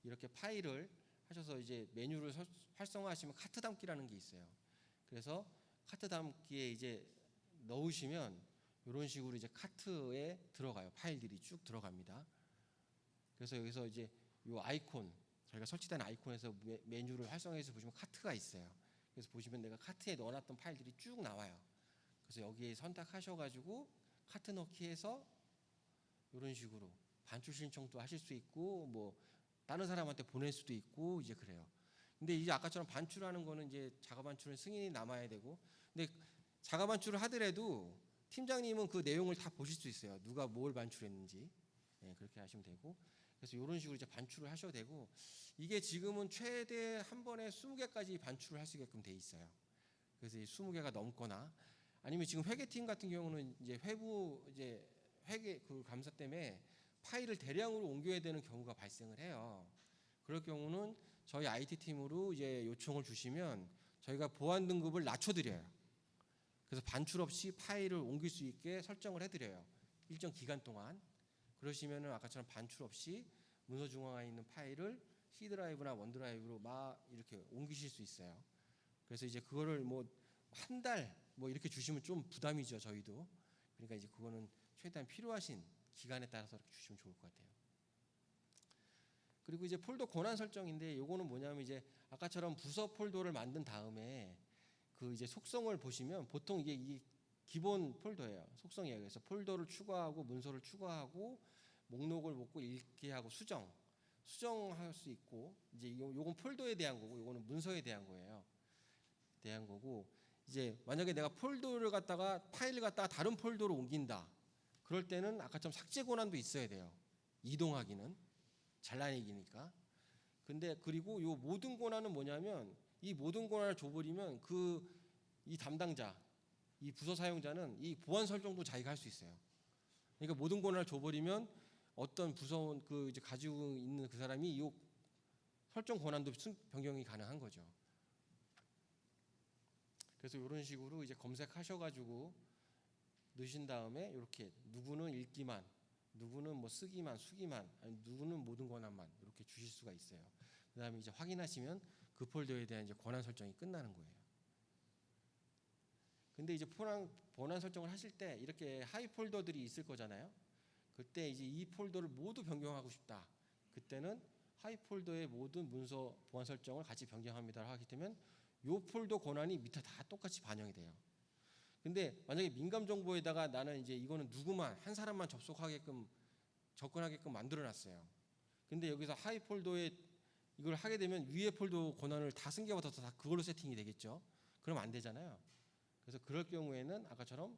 이렇게 파일을 하셔서 이제 메뉴를 활성화하시면 카트 담기라는 게 있어요. 그래서 카트 담기에 이제 넣으시면 이런 식으로 이제 카트에 들어가요. 파일들이 쭉 들어갑니다. 그래서 여기서 이제 이 아이콘, 저희가 설치된 아이콘에서 메뉴를 활성화해서 보시면 카트가 있어요. 그래서 보시면 내가 카트에 넣어놨던 파일들이 쭉 나와요. 그래서 여기에 선택하셔가지고 카트 넣기해서 이런 식으로 반출 신청도 하실 수 있고 뭐 다른 사람한테 보낼 수도 있고 이제 그래요. 근데 이제 아까처럼 반출하는 거는 이제 자가 반출은 승인이 남아야 되고, 근데 자가 반출을 하더라도 팀장님은 그 내용을 다 보실 수 있어요. 누가 뭘 반출했는지. 네, 그렇게 하시면 되고, 그래서 이런 식으로 이제 반출을 하셔도 되고, 이게 지금은 최대 한 번에 20개까지 반출을 할 수 있게끔 돼 있어요. 그래서 이 20개가 넘거나, 아니면 지금 회계팀 같은 경우는 이제 회부 이제 회계 그 감사 때문에 파일을 대량으로 옮겨야 되는 경우가 발생을 해요. 그럴 경우는 저희 IT 팀으로 이제 요청을 주시면 저희가 보안 등급을 낮춰드려요. 그래서 반출 없이 파일을 옮길 수 있게 설정을 해드려요. 일정 기간 동안. 그러시면은 아까처럼 반출 없이 문서 중앙에 있는 파일을 C 드라이브나 원 드라이브로 막 이렇게 옮기실 수 있어요. 그래서 이제 그거를 뭐 한 달 뭐 이렇게 주시면 좀 부담이죠, 저희도. 그러니까 이제 그거는 최대한 필요하신 기간에 따라서 이렇게 주시면 좋을 것 같아요. 그리고 이제 폴더 권한 설정인데, 요거는 뭐냐면 이제 아까처럼 부서 폴더를 만든 다음에 그 이제 속성을 보시면 보통 이게 이 기본 폴더예요. 속성이에요. 그래서 폴더를 추가하고 문서를 추가하고 목록을 먹고 읽게 하고 수정할 수 있고, 이제 요건 폴더에 대한 거고 요거는 문서에 대한 거예요. 대한 거고, 이제 만약에 내가 폴더를 갖다가 파일을 갖다가 다른 폴더로 옮긴다. 그럴 때는 아까처럼 삭제 권한도 있어야 돼요. 이동하기는 잘라내기니까. 근데 그리고 요 모든 권한은 뭐냐면, 이 모든 권한을 줘버리면 이 담당자, 이 부서 사용자는 이 보안 설정도 자기가 할 수 있어요. 그러니까 모든 권한을 줘버리면 어떤 부서 그 이제 가지고 있는 그 사람이 이 설정 권한도 변경이 가능한 거죠. 그래서 이런 식으로 이제 검색하셔가지고 넣으신 다음에 이렇게 누구는 읽기만, 누구는 뭐 쓰기만, 수기만, 아니 누구는 모든 권한만 이렇게 주실 수가 있어요. 그다음에 이제 확인하시면 그 폴더에 대한 이제 권한 설정이 끝나는 거예요. 근데 이제 권한 설정을 하실 때 이렇게 하이 폴더들이 있을 거잖아요. 그때 이제 이 폴더를 모두 변경하고 싶다. 그때는 하이 폴더의 모든 문서 보안 설정을 같이 변경합니다라고 하게 되면 요 폴더 권한이 밑에 다 똑같이 반영이 돼요. 근데 만약에 민감 정보에다가 나는 이제 이거는 누구만 한 사람만 접근하게끔 만들어 놨어요. 근데 여기서 하이 폴더에 이걸 하게 되면 위에 폴더 권한을 다 숨겨받아서 다 그걸로 세팅이 되겠죠. 그러면 안 되잖아요. 그래서 그럴 경우에는 아까처럼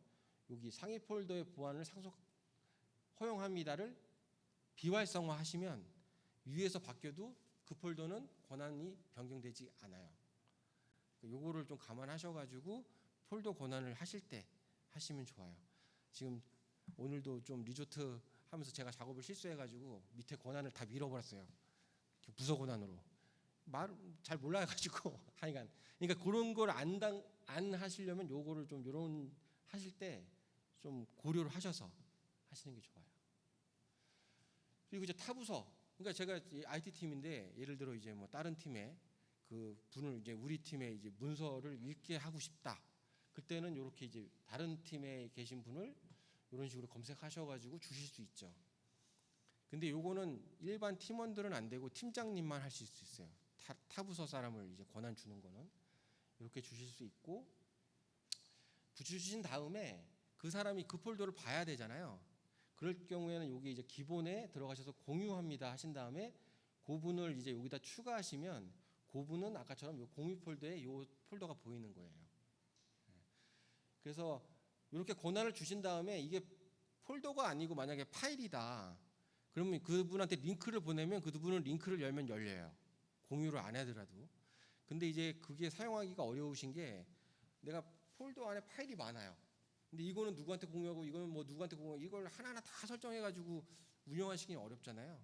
여기 상위 폴더의 보안을 상속 허용합니다를 비활성화하시면 위에서 바뀌어도 그 폴더는 권한이 변경되지 않아요. 요거를 좀 감안하셔가지고 폴더 권한을 하실 때 하시면 좋아요. 지금 오늘도 좀 리조트 하면서 제가 작업을 실수해가지고 밑에 권한을 다 밀어버렸어요. 부서 권한으로. 말 잘 몰라가지고 하여간. 그러니까 그런 걸 안 하시려면 요거를 좀 요런 하실 때 좀 고려를 하셔서 하시는 게 좋아요. 그리고 이제 타부서. 그러니까 제가 IT 팀인데 예를 들어 이제 뭐 다른 팀에 그 분을 이제 우리 팀에 이제 문서를 읽게 하고 싶다. 그때는 이렇게 이제 다른 팀에 계신 분을 이런 식으로 검색하셔가지고 주실 수 있죠. 근데 요거는 일반 팀원들은 안 되고 팀장님만 하실 수 있어요. 타부서 사람을 이제 권한 주는 거는 이렇게 주실 수 있고, 주신 다음에 그 사람이 그 폴더를 봐야 되잖아요. 그럴 경우에는 여기 이제 기본에 들어가셔서 공유합니다 하신 다음에 그 분을 이제 여기다 추가하시면 그 분은 아까처럼 요 공유 폴더에 요 폴더가 보이는 거예요. 그래서 이렇게 권한을 주신 다음에 이게 폴더가 아니고 만약에 파일이다. 그러면 그분한테 링크를 보내면 그분은 링크를 열면 열려요. 공유를 안 하더라도. 근데 이제 그게 사용하기가 어려우신 게 내가 폴더 안에 파일이 많아요. 근데 이거는 누구한테 공유하고 이거는 뭐 누구한테 공유하고 이걸 하나하나 다 설정해가지고 운영하시기 어렵잖아요.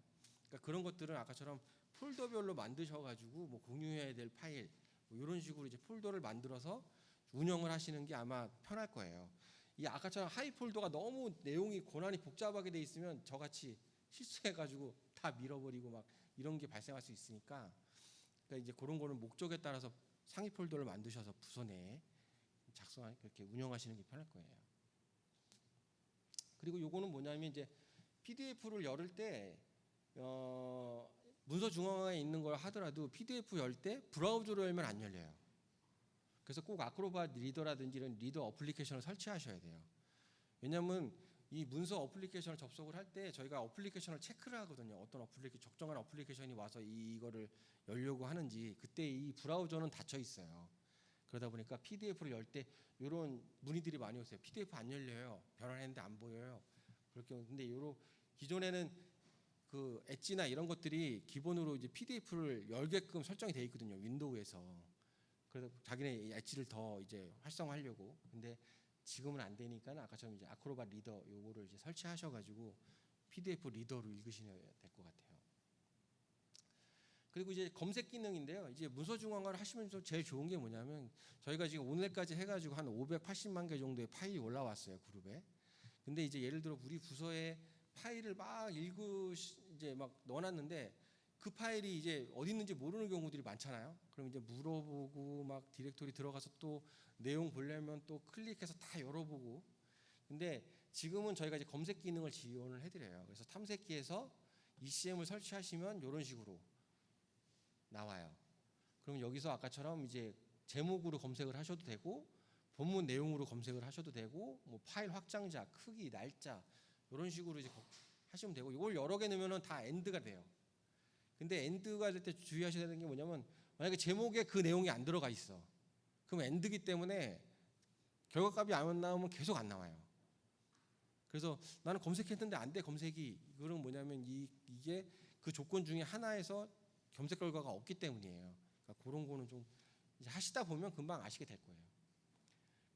그러니까 그런 것들은 아까처럼 폴더별로 만드셔가지고 뭐 공유해야 될 파일 뭐 이런 식으로 이제 폴더를 만들어서 운영을 하시는 게 아마 편할 거예요. 이 아까처럼 하이 폴더가 너무 내용이 권한이 복잡하게 돼 있으면 저같이 실수해가지고 다 밀어버리고 막 이런 게 발생할 수 있으니까, 그러니까 이제 그런 거는 목적에 따라서 상위 폴더를 만드셔서 부서 내에 그렇게 운영하시는 게 편할 거예요. 그리고 요거는 뭐냐면 이제 PDF를 열을 때 문서 중앙에 있는 걸 하더라도 PDF 열 때 브라우저로 열면 안 열려요. 그래서 꼭 아크로ባት 리더라든지 이런 리더 어플리케이션을 설치하셔야 돼요. 왜냐하면 이 문서 어플리케이션을 접속을 할 때 저희가 어플리케이션을 체크를 하거든요. 어떤 적정한 어플리케이션이 와서 이거를 열려고 하는지. 그때 이 브라우저는 닫혀 있어요. 그러다 보니까 PDF를 열 때 이런 문의들이 많이 오세요. PDF 안 열려요. 변환했는데 안 보여요. 그렇게. 근데 기존에는 그 엣지나 이런 것들이 기본으로 이제 PDF를 열게끔 설정이 되어 있거든요. 윈도우에서. 그래서 자기네 엣지를 더 이제 활성화하려고. 근데 지금은 안 되니까 아까처럼 이제 아크로밧 리더 요거를 이제 설치하셔가지고 PDF 리더로 읽으셔야 될 것 같아요. 그리고 이제 검색 기능인데요. 이제 문서 중앙화를 하시면서 제일 좋은 게 뭐냐면 저희가 지금 오늘까지 해가지고 한 580만 개 정도의 파일이 올라왔어요, 그룹에. 근데 이제 예를 들어 우리 부서에 파일을 막 이제 막 넣어놨는데 그 파일이 이제 어디 있는지 모르는 경우들이 많잖아요. 그럼 이제 물어보고 막 디렉토리 들어가서 또 내용 보려면 또 클릭해서 다 열어보고. 근데 지금은 저희가 이제 검색 기능을 지원을 해드려요. 그래서 탐색기에서 ECM을 설치하시면 이런 식으로 나와요. 그럼 여기서 아까처럼 이제 제목으로 검색을 하셔도 되고 본문 내용으로 검색을 하셔도 되고 뭐 파일 확장자, 크기, 날짜 이런 식으로 이제 하시면 되고 이걸 여러 개 넣으면 다 엔드가 돼요. 근데 엔드가 될 때 주의하셔야 되는 게 뭐냐면 만약에 제목에 그 내용이 안 들어가 있어. 그럼 엔드기 때문에 결과값이 안 나오면 계속 안 나와요. 그래서 나는 검색했는데 안 돼 검색이. 이거는 뭐냐면 이게 그 조건 중에 하나에서 검색 결과가 없기 때문이에요. 그러니까 그런 거는 좀 이제 하시다 보면 금방 아시게 될 거예요.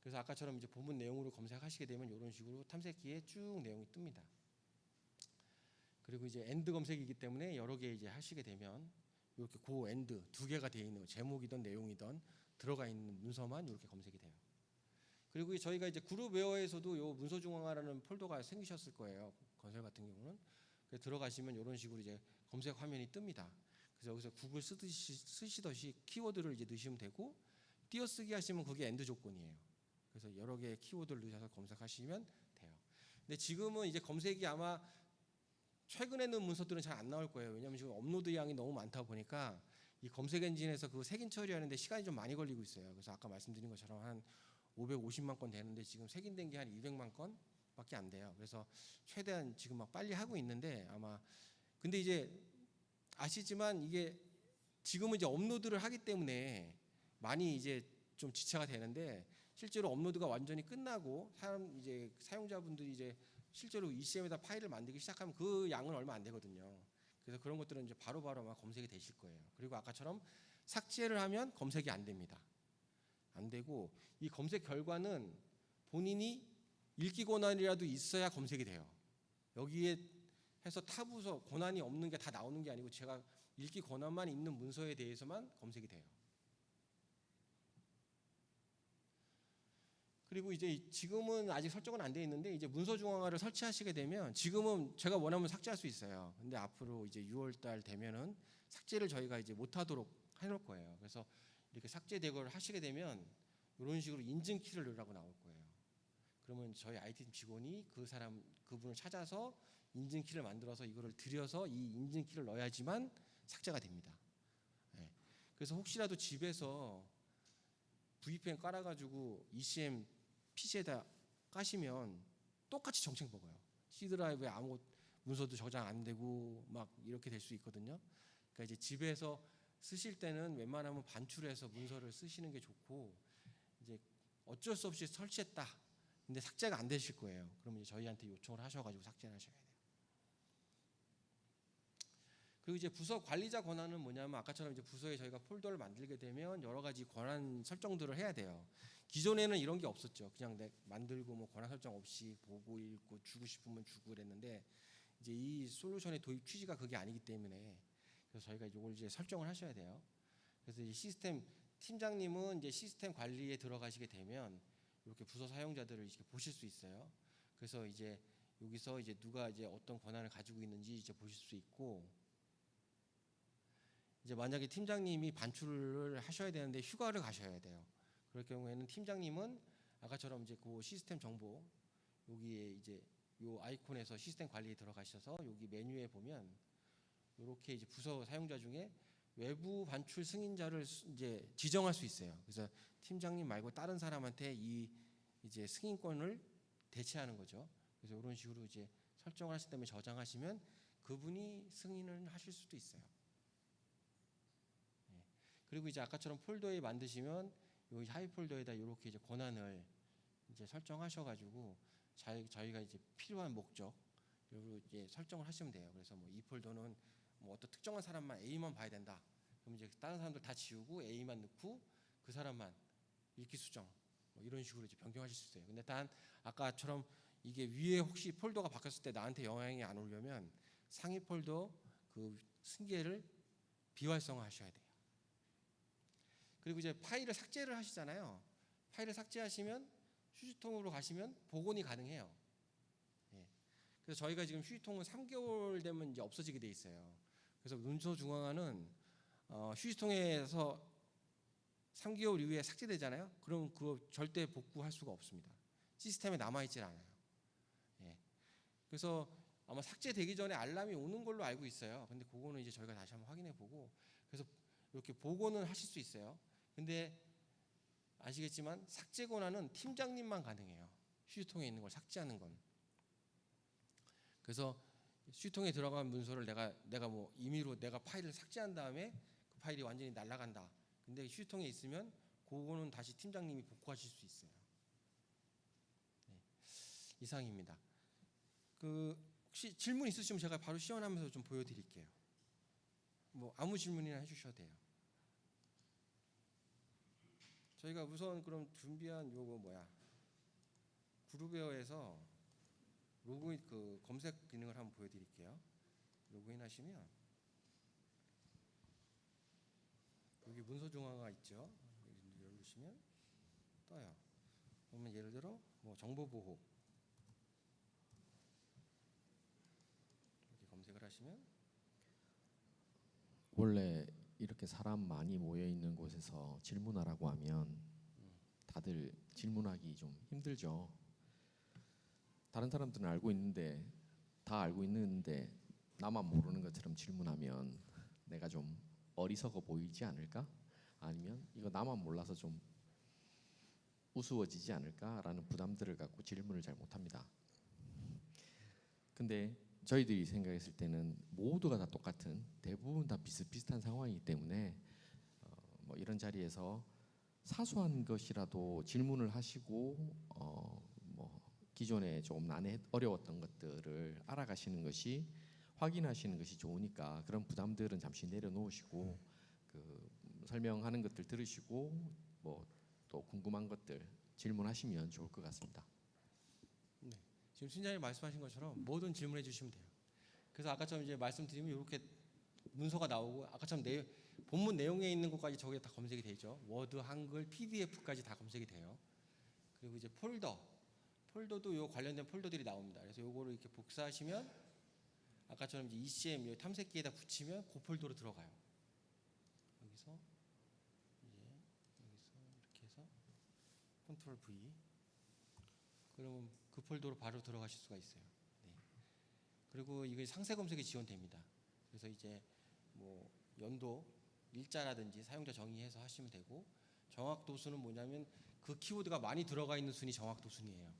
그래서 아까처럼 이제 본문 내용으로 검색하시게 되면 이런 식으로 탐색기에 쭉 내용이 뜹니다. 그리고 이제 엔드 검색이기 때문에 여러 개 이제 하시게 되면 이렇게 고 엔드 두 개가 되어 있는 거, 제목이든 내용이든 들어가 있는 문서만 이렇게 검색이 돼요. 그리고 저희가 이제 그룹웨어에서도 요 문서 중앙화라는 폴더가 생기셨을 거예요. 건설 같은 경우는. 그래서 들어가시면 이런 식으로 이제 검색 화면이 뜹니다. 그래서 여기서 구글 쓰시듯이 키워드를 이제 넣으시면 되고 띄어쓰기 하시면 그게 엔드 조건이에요. 그래서 여러 개의 키워드를 넣으셔서 검색하시면 돼요. 근데 지금은 이제 검색이 아마 최근에 넣은 문서들은 잘 안 나올 거예요. 왜냐하면 지금 업로드 양이 너무 많다 보니까 이 검색 엔진에서 그 색인 처리하는데 시간이 좀 많이 걸리고 있어요. 그래서 아까 말씀드린 것처럼 한 550만 건 되는데 지금 색인된 게 한 200만 건밖에 안 돼요. 그래서 최대한 지금 막 빨리 하고 있는데 아마 근데 이제 아시지만 이게 지금은 이제 업로드를 하기 때문에 많이 이제 좀 지체가 되는데 실제로 업로드가 완전히 끝나고 이제 사용자분들이 이제 실제로 ECM에다 파일을 만들기 시작하면 그 양은 얼마 안 되거든요. 그래서 그런 것들은 이제 바로바로 아마 검색이 되실 거예요. 그리고 아까처럼 삭제를 하면 검색이 안 됩니다. 안 되고 이 검색 결과는 본인이 읽기 권한이라도 있어야 검색이 돼요. 여기에 해서 타부서 권한이 없는 게 다 나오는 게 아니고 제가 읽기 권한만 있는 문서에 대해서만 검색이 돼요. 그리고 이제 지금은 아직 설정은 안 돼 있는데 이제 문서 중앙화를 설치하시게 되면 지금은 제가 원하면 삭제할 수 있어요. 근데 앞으로 이제 6월 달 되면은 삭제를 저희가 이제 못 하도록 해 놓을 거예요. 그래서 이렇게 삭제 대거를 하시게 되면 이런 식으로 인증 키를 넣으라고 나올 거예요. 그러면 저희 IT팀 직원이 그분을 찾아서 인증 키를 만들어서 이거를 들여서 이 인증 키를 넣어야지만 삭제가 됩니다. 네. 그래서 혹시라도 집에서 VPN 깔아가지고 ECM PC에다 까시면 똑같이 정책 먹어요. C 드라이브에 아무 문서도 저장 안 되고 막 이렇게 될 수 있거든요. 그러니까 이제 집에서 쓰실 때는 웬만하면 반출해서 문서를 쓰시는 게 좋고 이제 어쩔 수 없이 설치했다. 근데 삭제가 안 되실 거예요. 그러면 이제 저희한테 요청을 하셔가지고 삭제를 하셔야 돼요. 그리고 이제 부서 관리자 권한은 뭐냐면 아까처럼 이제 부서에 저희가 폴더를 만들게 되면 여러 가지 권한 설정들을 해야 돼요. 기존에는 이런 게 없었죠. 그냥 만들고 뭐 권한 설정 없이 보고 읽고 주고 싶으면 주고 그랬는데 이제 이 솔루션의 도입 취지가 그게 아니기 때문에 그래서 저희가 이걸 이제 설정을 하셔야 돼요. 그래서 이 시스템 팀장님은 이제 시스템 관리에 들어가시게 되면 이렇게 부서 사용자들을 이렇게 보실 수 있어요. 그래서 이제 여기서 이제 누가 이제 어떤 권한을 가지고 있는지 이제 보실 수 있고 이제 만약에 팀장님이 반출을 하셔야 되는데 휴가를 가셔야 돼요. 그럴 경우에는 팀장님은 아까처럼 이제 그 시스템 정보 여기에 이제 요 아이콘에서 시스템 관리에 들어가셔서 여기 메뉴에 보면 이렇게 이제 부서 사용자 중에 외부 반출 승인자를 이제 지정할 수 있어요. 그래서 팀장님 말고 다른 사람한테 이 이제 승인권을 대체하는 거죠. 그래서 이런 식으로 이제 설정을 하실 때문에 저장하시면 그분이 승인을 하실 수도 있어요. 예. 그리고 이제 아까처럼 폴더에 만드시면 이 하위 폴더에다 이렇게 이제 권한을 이제 설정하셔가지고 저희가 이제 필요한 목적 그리고 이제 설정을 하시면 돼요. 그래서 뭐 이 폴더는 뭐 어떤 특정한 사람만 A만 봐야 된다. 그럼 이제 다른 사람들 다 지우고 A만 넣고 그 사람만 읽기 수정 뭐 이런 식으로 이제 변경하실 수 있어요. 근데 단 아까처럼 이게 위에 혹시 폴더가 바뀌었을 때 나한테 영향이 안 오려면 상위 폴더 그 승계를 비활성화하셔야 돼요. 그리고 이제 파일을 삭제를 하시잖아요. 파일을 삭제하시면 휴지통으로 가시면 복원이 가능해요. 예. 그래서 저희가 지금 휴지통은 3개월 되면 이제 없어지게 돼 있어요. 그래서 문서 중앙화는 휴지통에서 3개월 이후에 삭제되잖아요. 그럼 그거 절대 복구할 수가 없습니다. 시스템에 남아있질 않아요. 예. 그래서 아마 삭제되기 전에 알람이 오는 걸로 알고 있어요. 근데 그거는 이제 저희가 다시 한번 확인해 보고 그래서 이렇게 복원은 하실 수 있어요. 근데 아시겠지만 삭제 권한은 팀장님만 가능해요. 휴지통에 있는 걸 삭제하는 건. 그래서 휴지통에 들어간 문서를 내가 뭐 임의로 내가 파일을 삭제한 다음에 그 파일이 완전히 날아간다. 근데 휴지통에 있으면 그거는 다시 팀장님이 복구하실 수 있어요. 네. 이상입니다. 그 혹시 질문 있으시면 제가 바로 시연하면서 좀 보여드릴게요. 뭐 아무 질문이나 해주셔도 돼요. 저희가 우선 그럼 준비한 요거 그룹웨어에서 로그인 그 검색 기능을 한번 보여드릴게요. 로그인하시면 여기 문서 중앙화 있죠. 누르시면 떠요. 그러면 예를 들어 뭐 정보 보호 이렇게 검색을 하시면 원래 이렇게 사람 많이 모여 있는 곳에서 질문하라고 하면 다들 질문하기 좀 힘들죠. 다른 사람들은 알고 있는데 다 알고 있는데 나만 모르는 것처럼 질문하면 내가 좀 어리석어 보이지 않을까? 아니면 이거 나만 몰라서 좀 우스워지지 않을까라는 부담들을 갖고 질문을 잘 못합니다. 근데 저희들이 생각했을 때는 모두가 다 똑같은 대부분 다 비슷비슷한 상황이기 때문에 뭐 이런 자리에서 사소한 것이라도 질문을 하시고 뭐 기존에 좀 어려웠던 것들을 알아가시는 것이 확인하시는 것이 좋으니까 그런 부담들은 잠시 내려놓으시고 그 설명하는 것들 들으시고 뭐 또 궁금한 것들 질문하시면 좋을 것 같습니다. 네. 지금 순자님 말씀하신 것처럼 뭐든 질문해 주시면 돼요. 그래서 아까처럼 이제 말씀드리면 이렇게 문서가 나오고 아까처럼 본문 내용에 있는 것까지 저게 다 검색이 되죠. 워드, 한글, PDF까지 다 검색이 돼요. 그리고 이제 폴더도 요 관련된 폴더들이 나옵니다. 그래서 요거를 이렇게 복사하시면 아까처럼 이제 ECM 요 탐색기에다 붙이면 그 폴더로 들어가요. 여기서 이렇게 해서 컨트롤 V 그러면 그 폴더로 바로 들어가실 수가 있어요. 네. 그리고 이게 상세 검색이 지원됩니다. 그래서 이제 뭐 연도, 일자라든지 사용자 정의해서 하시면 되고 정확도 순은 뭐냐면 그 키워드가 많이 들어가 있는 순이 정확도 순이에요.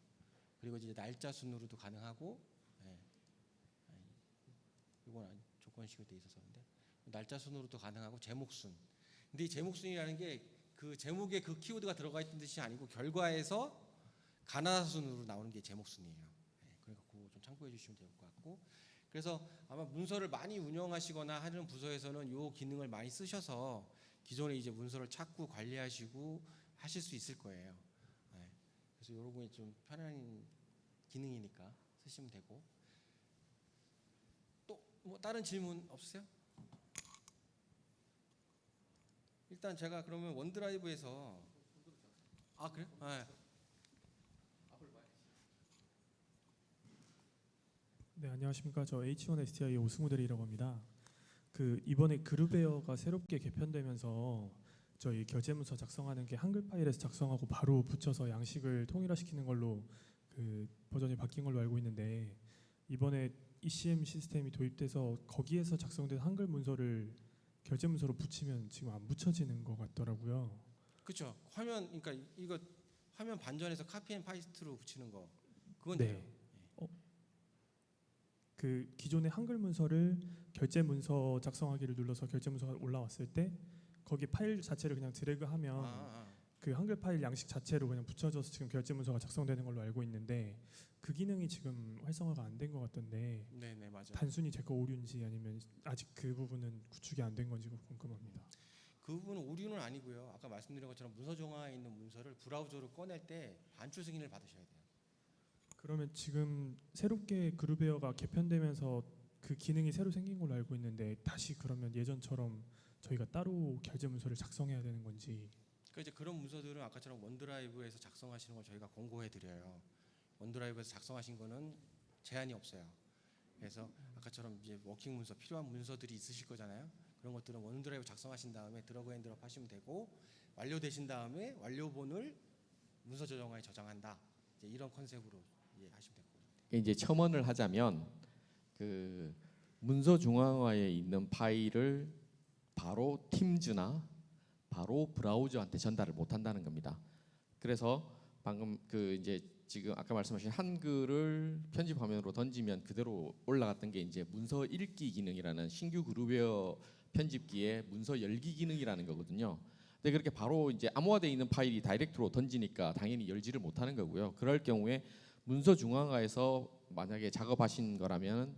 그리고 이제 날짜 순으로도 가능하고, 네. 이건 조건식으로 돼 있어서 근데 날짜 순으로도 가능하고 제목 순. 근데 이 제목 순이라는 게 그 제목에 그 키워드가 들어가 있는 뜻이 아니고 결과에서 가나다 순으로 나오는 게 제목 순이에요. 네. 그러니까 그거 좀 참고해 주시면 될 것 같고. 그래서 아마 문서를 많이 운영하시거나 하는 부서에서는 이 기능을 많이 쓰셔서 기존에 이제 문서를 찾고 관리하시고 하실 수 있을 거예요. 네. 그래서 이런 게 좀 편한 기능이니까 쓰시면 되고. 또 뭐 다른 질문 없으세요? 일단 제가 그러면 원드라이브에서 그래요? 네. 네, 안녕하십니까. 저 H1STI 오승우대리라고 합니다. 그 이번에 그룹웨어가 새롭게 개편되면서 저희 결제문서 작성하는 게 한글 파일에서 작성하고 바로 붙여서 양식을 통일화시키는 걸로 그 버전이 바뀐 걸로 알고 있는데 이번에 ECM 시스템이 도입돼서 거기에서 작성된 한글 문서를 결제 문서로 붙이면 지금 안 붙여지는 것 같더라고요. 그렇죠. 그러니까 이거 화면 반전해서 카피 앤 파스트로 붙이는 거 그건 네. 돼요. 그 기존의 한글 문서를 결제 문서 작성하기를 눌러서 결제 문서가 올라왔을 때 거기 파일 자체를 그냥 드래그하면 그 한글 파일 양식 자체로 그냥 붙여져서 지금 결제 문서가 작성되는 걸로 알고 있는데 그 기능이 지금 활성화가 안 된 것 같던데 네네 맞아요. 단순히 제 거 오류인지 아니면 아직 그 부분은 구축이 안 된 건지 궁금합니다. 그 부분은 오류는 아니고요. 아까 말씀드린 것처럼 문서 정화에 있는 문서를 브라우저로 꺼낼 때 반출 승인을 받으셔야 돼요. 그러면 지금 새롭게 그루베어가 개편되면서 그 기능이 새로 생긴 걸로 알고 있는데 다시 그러면 예전처럼 저희가 따로 결제 문서를 작성해야 되는 건지. 그러니까 이제 그런 문서들은 아까처럼 원드라이브에서 작성하시는 걸 저희가 공고해 드려요. 원드라이브에서 작성하신 거는 제한이 없어요. 그래서 아까처럼 이제 워킹 문서 필요한 문서들이 있으실 거잖아요. 그런 것들은 원드라이브 작성하신 다음에 드래그 앤 드롭 하시면 되고 완료되신 다음에 완료본을 문서 저장화에 저장한다. 이제 이런 컨셉으로 하시면 될 것 같아요. 이제 첨언을 하자면 그 문서 중앙화에 있는 파일을 바로 팀즈나 바로 브라우저한테 전달을 못 한다는 겁니다. 그래서 방금 그 이제 지금 아까 말씀하신 한글을 편집 화면으로 던지면 그대로 올라갔던 게 이제 문서 읽기 기능이라는 신규 그루베어 편집기의 문서 열기 기능이라는 거거든요. 근데 그렇게 바로 이제 암호화되어 있는 파일이 다이렉트로 던지니까 당연히 열지를 못하는 거고요. 그럴 경우에 문서 중앙화에서 만약에 작업하신 거라면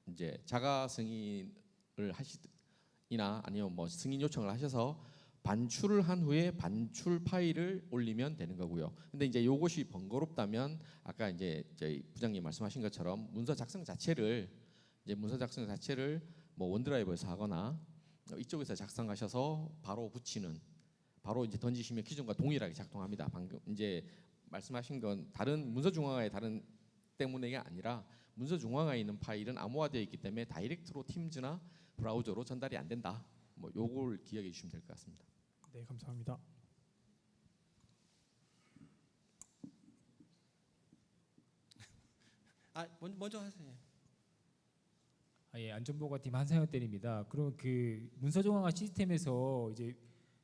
이제 자가 승인을 하시거나 아니면 뭐 승인 요청을 하셔서 반출을 한 후에 반출 파일을 올리면 되는 거고요. 근데 이제 요것이 번거롭다면 아까 이제 저희 부장님 말씀하신 것처럼 문서 작성 자체를 뭐 원드라이브에서 하거나 이쪽에서 작성하셔서 바로 붙이는, 바로 이제 던지시면 기존과 동일하게 작동합니다. 방금 이제 말씀하신 건 다른 문서 중앙화의 다른 때문에가 아니라 문서 중앙화에 있는 파일은 암호화되어 있기 때문에 다이렉트로 팀즈나 브라우저로 전달이 안 된다. 뭐 요걸 기억해 주시면 될 것 같습니다. 네, 감사합니다. 먼저 하세요. 예, 안전보건팀 한상혁 대리입니다. 그럼 그 문서 정황화 시스템에서 이제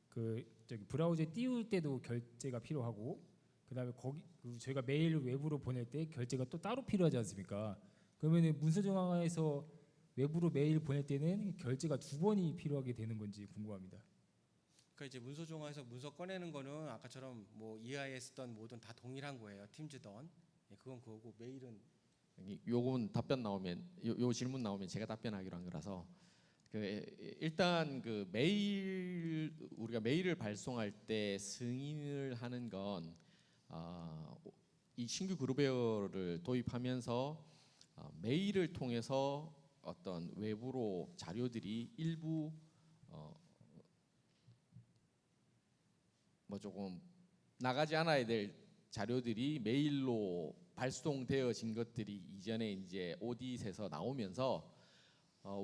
그 저기 브라우저에 띄울 때도 결제가 필요하고 그다음에 거기 저희가 메일 외부로 보낼 때 결제가 또 따로 필요하지 않습니까? 그러면은 문서 정황화에서 외부로 메일 보낼 때는 결제가 두 번이 필요하게 되는 건지 궁금합니다. 그러니까 이제 문서 중앙에서 문서 꺼내는 거는 아까처럼 뭐 EIS든 뭐든 다 동일한 거예요. 팀즈든. 그건 그거고 메일은 요건 답변 나오면 요 질문 나오면 제가 답변하기로 한 거라서 그 일단 그 메일 우리가 메일을 발송할 때 승인을 하는 건 이 신규 그루베어를 도입하면서 메일을 통해서 어떤 외부로 자료들이 일부 뭐 조금 나가지 않아야 될 자료들이 메일로 발송되어진 것들이 이전에 이제 오디트에서 나오면서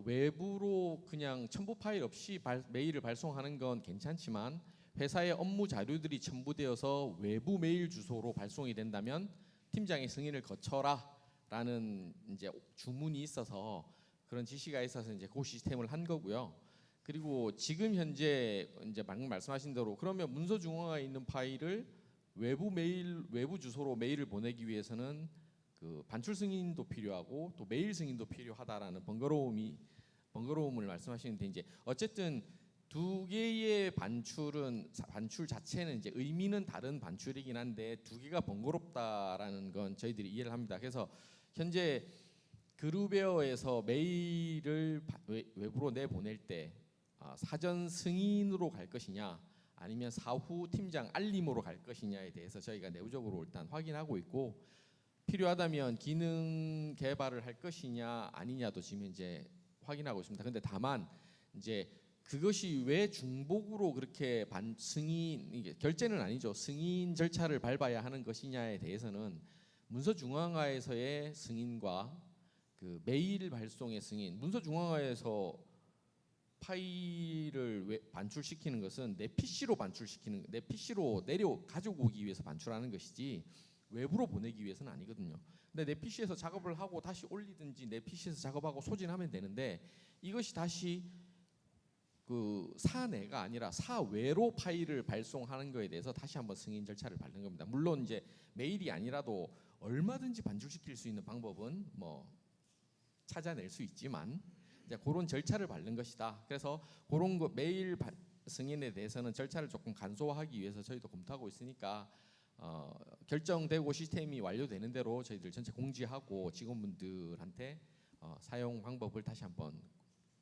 외부로 그냥 첨부 파일 없이 메일을 발송하는 건 괜찮지만 회사의 업무 자료들이 첨부되어서 외부 메일 주소로 발송이 된다면 팀장의 승인을 거쳐라라는 이제 주문이 있어서 그런 지시가 있어서 이제 그 시스템을 한 거고요. 그리고 지금 현재 이제 방금 말씀하신 대로 그러면 문서 중앙화에 있는 파일을 외부 주소로 메일을 보내기 위해서는 그 반출 승인도 필요하고 또 메일 승인도 필요하다라는 번거로움을 말씀하시는데 이제 어쨌든 두 개의 반출 자체는 이제 의미는 다른 반출이긴 한데 두 개가 번거롭다라는 건 저희들이 이해를 합니다. 그래서 현재 그루베어에서 메일을 외부로 내보낼 때 사전 승인으로 갈 것이냐 아니면 사후 팀장 알림으로 갈 것이냐에 대해서 저희가 내부적으로 일단 확인하고 있고 필요하다면 기능 개발을 할 것이냐 아니냐도 지금 이제 확인하고 있습니다. 근데 다만 이제 그것이 왜 중복으로 그렇게 이게 결제는 아니죠. 승인 절차를 밟아야 하는 것이냐에 대해서는 문서 중앙화에서의 승인과 그 메일 발송의 승인, 문서 중앙화에서 파일을 반출시키는 것은 내 PC로 내 PC로 가지고 오기 위해서 반출하는 것이지 외부로 보내기 위해서는 아니거든요. 근데 내 PC에서 작업을 하고 다시 올리든지 내 PC에서 작업하고 소진하면 되는데 이것이 다시 그 사내가 아니라 사외로 파일을 발송하는 거에 대해서 다시 한번 승인 절차를 밟는 겁니다. 물론 이제 메일이 아니라도 얼마든지 반출시킬 수 있는 방법은 뭐 찾아낼 수 있지만 이제 그런 절차를 밟는 것이다. 그래서 그런 거 메일 승인에 대해서는 절차를 조금 간소화하기 위해서 저희도 검토하고 있으니까 결정되고 시스템이 완료되는 대로 저희들 전체 공지하고 직원분들한테 사용 방법을 다시 한번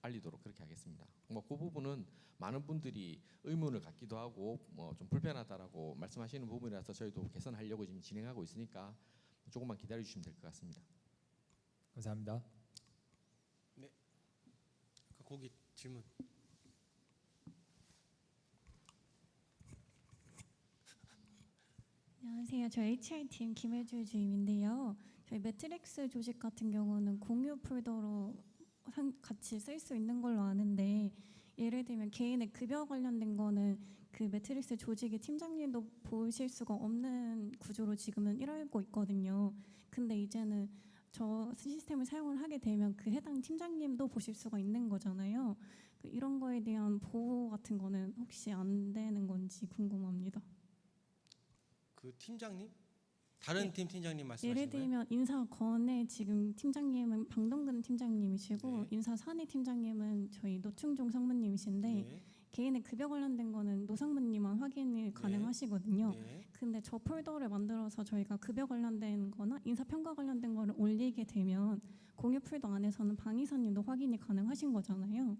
알리도록 그렇게 하겠습니다. 뭐 그 부분은 많은 분들이 의문을 갖기도 하고 뭐 좀 불편하다라고 말씀하시는 부분이라서 저희도 개선하려고 지금 진행하고 있으니까 조금만 기다려 주시면 될 것 같습니다. 감사합니다. 거기 질문. 안녕하세요. 저 HR팀 김혜주 주임인데요. 저희 매트릭스 조직 같은 경우는 공유 폴더로 같이 쓸 수 있는 걸로 아는데 예를 들면 개인의 급여 관련된 거는 그 매트릭스 조직의 팀장님도 보실 수가 없는 구조로 지금은 이루어지고 있거든요. 근데 이제는 저 시스템을 사용을 하게 되면 그 해당 팀장님도 보실 수가 있는 거잖아요. 이런 거에 대한 보호 같은 거는 혹시 안 되는 건지 궁금합니다. 그 팀장님? 다른 네. 팀 팀장님 말씀하시는 예를 거예요? 들면 인사권의 지금 팀장님은 방동근 팀장님이시고 네. 인사산의 팀장님은 저희 노충종 상무님이신데 네. 개인의 급여 관련된 거는 노상무님만 확인이 가능하시거든요. 네. 근데 저 폴더를 만들어서 저희가 급여 관련된 거나 인사평가 관련된 거를 올리게 되면 공유 폴더 안에서는 방 이사님도 확인이 가능하신 거잖아요.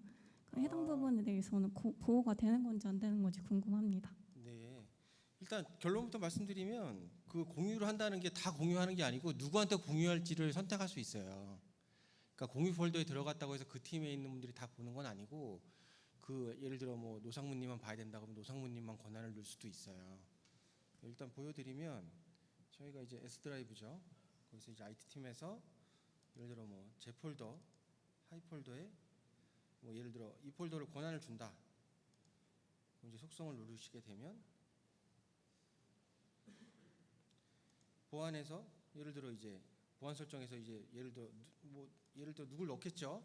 해당 부분에 대해서는 보호가 되는 건지 안 되는 건지 궁금합니다. 네. 일단 결론부터 말씀드리면 그 공유를 한다는 게 다 공유하는 게 아니고 누구한테 공유할지를 선택할 수 있어요. 그러니까 공유 폴더에 들어갔다고 해서 그 팀에 있는 분들이 다 보는 건 아니고 그 예를 들어 뭐 노상무님만 봐야 된다고 하면 노상무님만 권한을 넣을 수도 있어요. 일단 보여드리면 저희가 이제 S 드라이브죠. 거기서 이제 IT 팀에서 예를 들어 뭐 제 폴더, 하이 폴더에 뭐 예를 들어 이 폴더를 권한을 준다. 그럼 이제 속성을 누르시게 되면 보안에서 예를 들어 이제 보안 설정에서 이제 예를 들어 누굴 넣겠죠.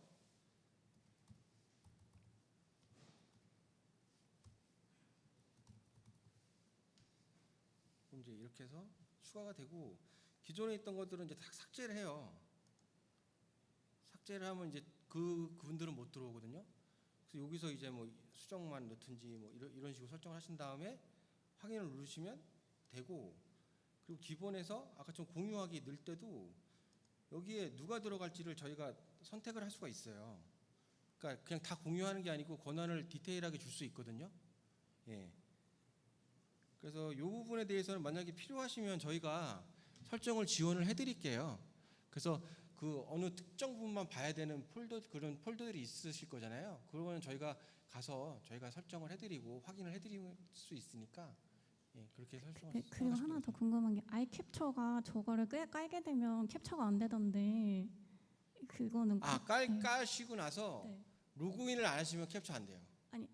그럼 이제 이렇게 해서 추가가 되고 기존에 있던 것들은 이제 다 삭제를 해요. 삭제를 하면 이제 그분들은 못 들어오거든요. 그래서 여기서 이제 뭐 수정만 넣든지 뭐 이런 식으로 설정을 하신 다음에 확인을 누르시면 되고 그리고 기본에서 아까 좀 공유하기 넣을 때도 여기에 누가 들어갈지를 저희가 선택을 할 수가 있어요. 그러니까 그냥 다 공유하는 게 아니고 권한을 디테일하게 줄 수 있거든요. 예. 그래서 이 부분에 대해서는 만약에 필요하시면 저희가 설정을 지원을 해드릴게요. 그래서 그 어느 특정 부분만 봐야 되는 그런 폴더들이 있으실 거잖아요. 그러면 저희가 가서 저희가 설정을 해드리고 확인을 해드릴 수 있으니까 예, 그렇게 설정을. 그리고 하나 더 궁금한 게 아이 캡처가 저거를 깔게 되면 캡처가 안 되던데 그거는 까시고 나서 네. 로그인을 안 하시면 캡처 안 돼요. 아니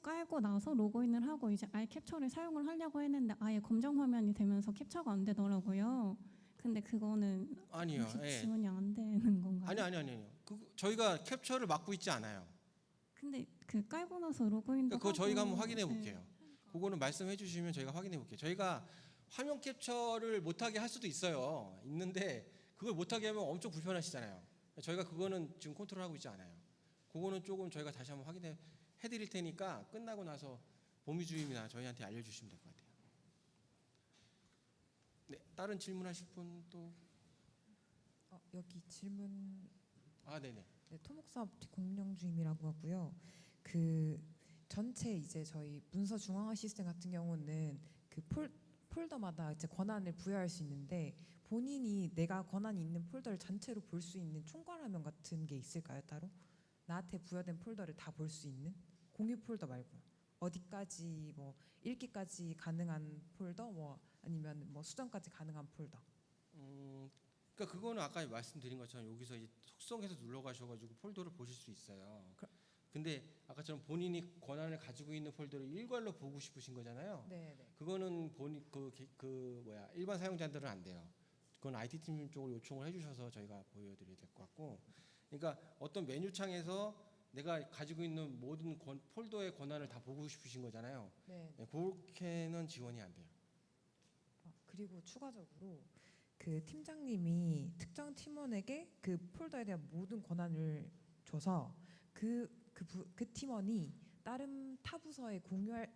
깔고 나서 로그인을 하고 이제 아이 캡처를 사용을 하려고 했는데 아예 검정 화면이 되면서 캡처가 안 되더라고요. 근데 그거는 아니요. 혹시 예. 지원이 안 되는 건가요? 아니요. 저희가 캡처를 막고 있지 않아요. 근데 그 깔고 나서 로그인도 그거 저희가 하고, 한번 확인해 네. 볼게요. 그거는 말씀해 주시면 저희가 확인해 볼게요. 저희가 화면 캡처를 못하게 할 수도 있어요. 있는데 그걸 못하게 하면 엄청 불편하시잖아요. 저희가 그거는 지금 컨트롤하고 있지 않아요. 그거는 조금 저희가 다시 한번 확인해 드릴 테니까 끝나고 나서 보미주임이나 저희한테 알려주시면 될 것 같아요. 네, 다른 질문하실 분 또? 여기 질문. 네네. 네, 토목사업팀 공룡주임이라고 하고요. 그 전체 이제 저희 문서 중앙화 시스템 같은 경우는 그 폴더마다 이제 권한을 부여할 수 있는데 본인이 내가 권한이 있는 폴더를 전체로 볼 수 있는 총괄화면 같은 게 있을까요 따로? 나한테 부여된 폴더를 다 볼 수 있는 공유 폴더 말고 어디까지 뭐 읽기까지 가능한 폴더 뭐 아니면 뭐 수정까지 가능한 폴더. 그러니까 그거는 아까 말씀드린 것처럼 여기서 이제 속성에서 눌러가셔가지고 폴더를 보실 수 있어요. 근데 아까처럼 본인이 권한을 가지고 있는 폴더를 일괄로 보고 싶으신 거잖아요. 네. 그거는 일반 사용자들은 안 돼요. 그건 IT 팀 쪽으로 요청을 해주셔서 저희가 보여드려야 될 것 같고, 그러니까 어떤 메뉴창에서 내가 가지고 있는 모든 폴더의 권한을 다 보고 싶으신 거잖아요. 네. 그렇게는 지원이 안 돼요. 그리고 추가적으로 그 팀장님이 특정 팀원에게 그 폴더에 대한 모든 권한을 줘서 그 팀원이 다른 타 부서에 공유할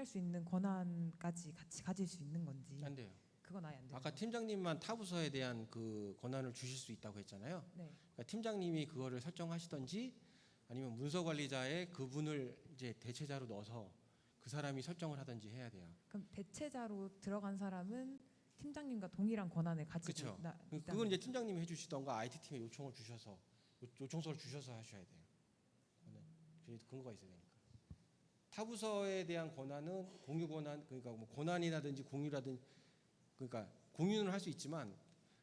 수 있는 권한까지 같이 가질 수 있는 건지 안 돼요. 그건 아예 안 돼요. 아까 팀장님만 타 부서에 대한 그 권한을 주실 수 있다고 했잖아요. 네. 그러니까 팀장님이 그거를 설정하시든지 아니면 문서 관리자에 그분을 이제 대체자로 넣어서 그 사람이 설정을 하든지 해야 돼요. 그럼 대체자로 들어간 사람은 팀장님과 동일한 권한을 가지고 그렇죠. 있다는 그건 이제 팀장님이 해주시던가 IT 팀에 요청을 주셔서 요청서를 주셔서 하셔야 돼요. 그게 근거가 있어야 되니까. 타 부서에 대한 권한은 공유 권한, 그러니까 뭐 권한이라든지 공유라든지, 그러니까 공유는 할 수 있지만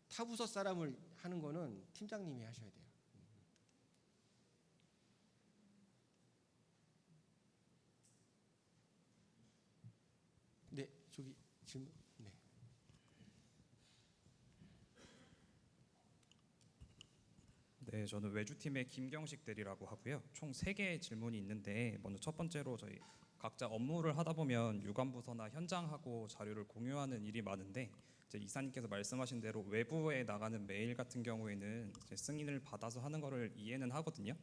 타 부서 사람을 하는 거는 팀장님이 하셔야 돼요. 네, 저기 질문. 네. 네, 저는 외주팀의 김경식 대리라고 하고요. 총 3개의 질문이 있는데 먼저 첫 번째로 저희 각자 업무를 하다 보면 유관부서나 현장하고 자료를 공유하는 일이 많은데 이제 이사님께서 말씀하신 대로 외부에 나가는 메일 같은 경우에는 이제 승인을 받아서 하는 거를 이해는 하거든요.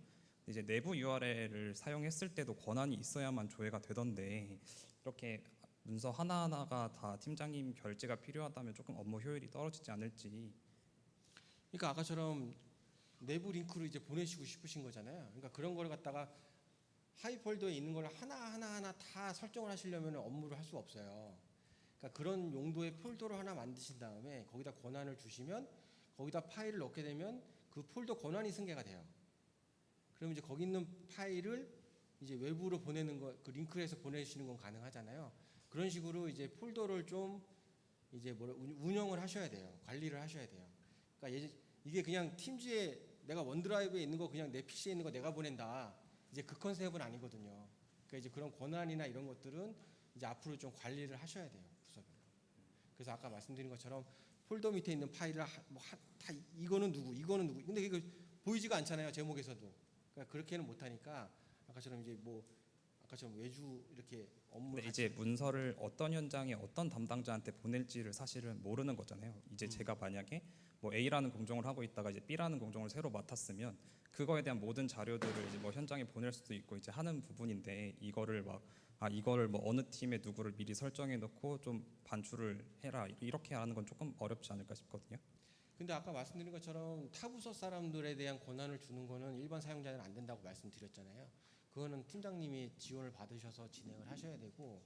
이제 내부 URL을 사용했을 때도 권한이 있어야만 조회가 되던데 이렇게 문서 하나하나가 다 팀장님 결재가 필요하다면 조금 업무 효율이 떨어지지 않을지. 그러니까 아까처럼 내부 링크로 이제 보내시고 싶으신 거잖아요. 그러니까 그런 거를 갖다가 하이폴더에 있는 걸 하나 다 설정을 하시려면 업무를 할 수가 없어요. 그러니까 그런 용도의 폴더를 하나 만드신 다음에 거기다 권한을 주시면 거기다 파일을 넣게 되면 그 폴더 권한이 승계가 돼요. 그럼 이제 거기 있는 파일을 이제 외부로 보내는 거, 그 링크를 해서 보내시는 건 가능하잖아요. 그런 식으로 이제 폴더를 좀 이제 운영을 하셔야 돼요. 관리를 하셔야 돼요. 그러니까 이게 그냥 팀즈에 내가 원드라이브에 있는 거 그냥 내 PC에 있는 거 내가 보낸다. 이제 그 컨셉은 아니거든요. 그러니까 이제 그런 권한이나 이런 것들은 이제 앞으로 좀 관리를 하셔야 돼요. 부서별로. 그래서 아까 말씀드린 것처럼 폴더 밑에 있는 파일을 다 이거는 누구, 이거는 누구. 근데 이거 보이지가 않잖아요. 제목에서도. 그러니까 그렇게는 못하니까 아까처럼 이제 아까처럼 외주 이렇게 업무. 근데 이제 문서를 어떤 현장에 어떤 담당자한테 보낼지를 사실은 모르는 거잖아요. 이제 제가 만약에 뭐 A라는 공정을 하고 있다가 이제 B라는 공정을 새로 맡았으면 그거에 대한 모든 자료들을 이제 뭐 현장에 보낼 수도 있고 이제 하는 부분인데 이거를 이거를 뭐 어느 팀에 누구를 미리 설정해 놓고 좀 반출을 해라 이렇게 하는 건 조금 어렵지 않을까 싶거든요. 근데 아까 말씀드린 것처럼 타부서 사람들에 대한 권한을 주는 거는 일반 사용자는 안 된다고 말씀드렸잖아요. 그거는 팀장님이 지원을 받으셔서 진행을 하셔야 되고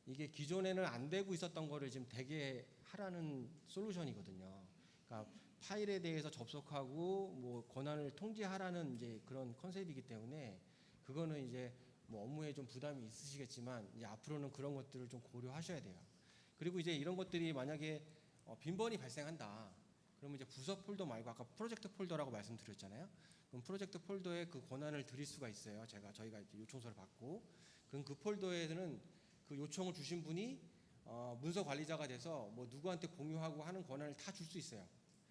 이게 기존에는 안 되고 있었던 거를 지금 되게 하라는 솔루션이거든요. 그러니까 파일에 대해서 접속하고 뭐 권한을 통제하라는 이제 그런 컨셉이기 때문에 그거는 이제 뭐 업무에 좀 부담이 있으시겠지만 이제 앞으로는 그런 것들을 좀 고려하셔야 돼요. 그리고 이제 이런 것들이 만약에 빈번히 발생한다. 그러면 이제 부서 폴더 말고 아까 프로젝트 폴더라고 말씀드렸잖아요. 그럼 프로젝트 폴더에 그 권한을 드릴 수가 있어요. 저희가 이제 요청서를 받고 그럼 그 폴더에는 그 요청을 주신 분이 문서 관리자가 돼서 뭐 누구한테 공유하고 하는 권한을 다 줄 수 있어요.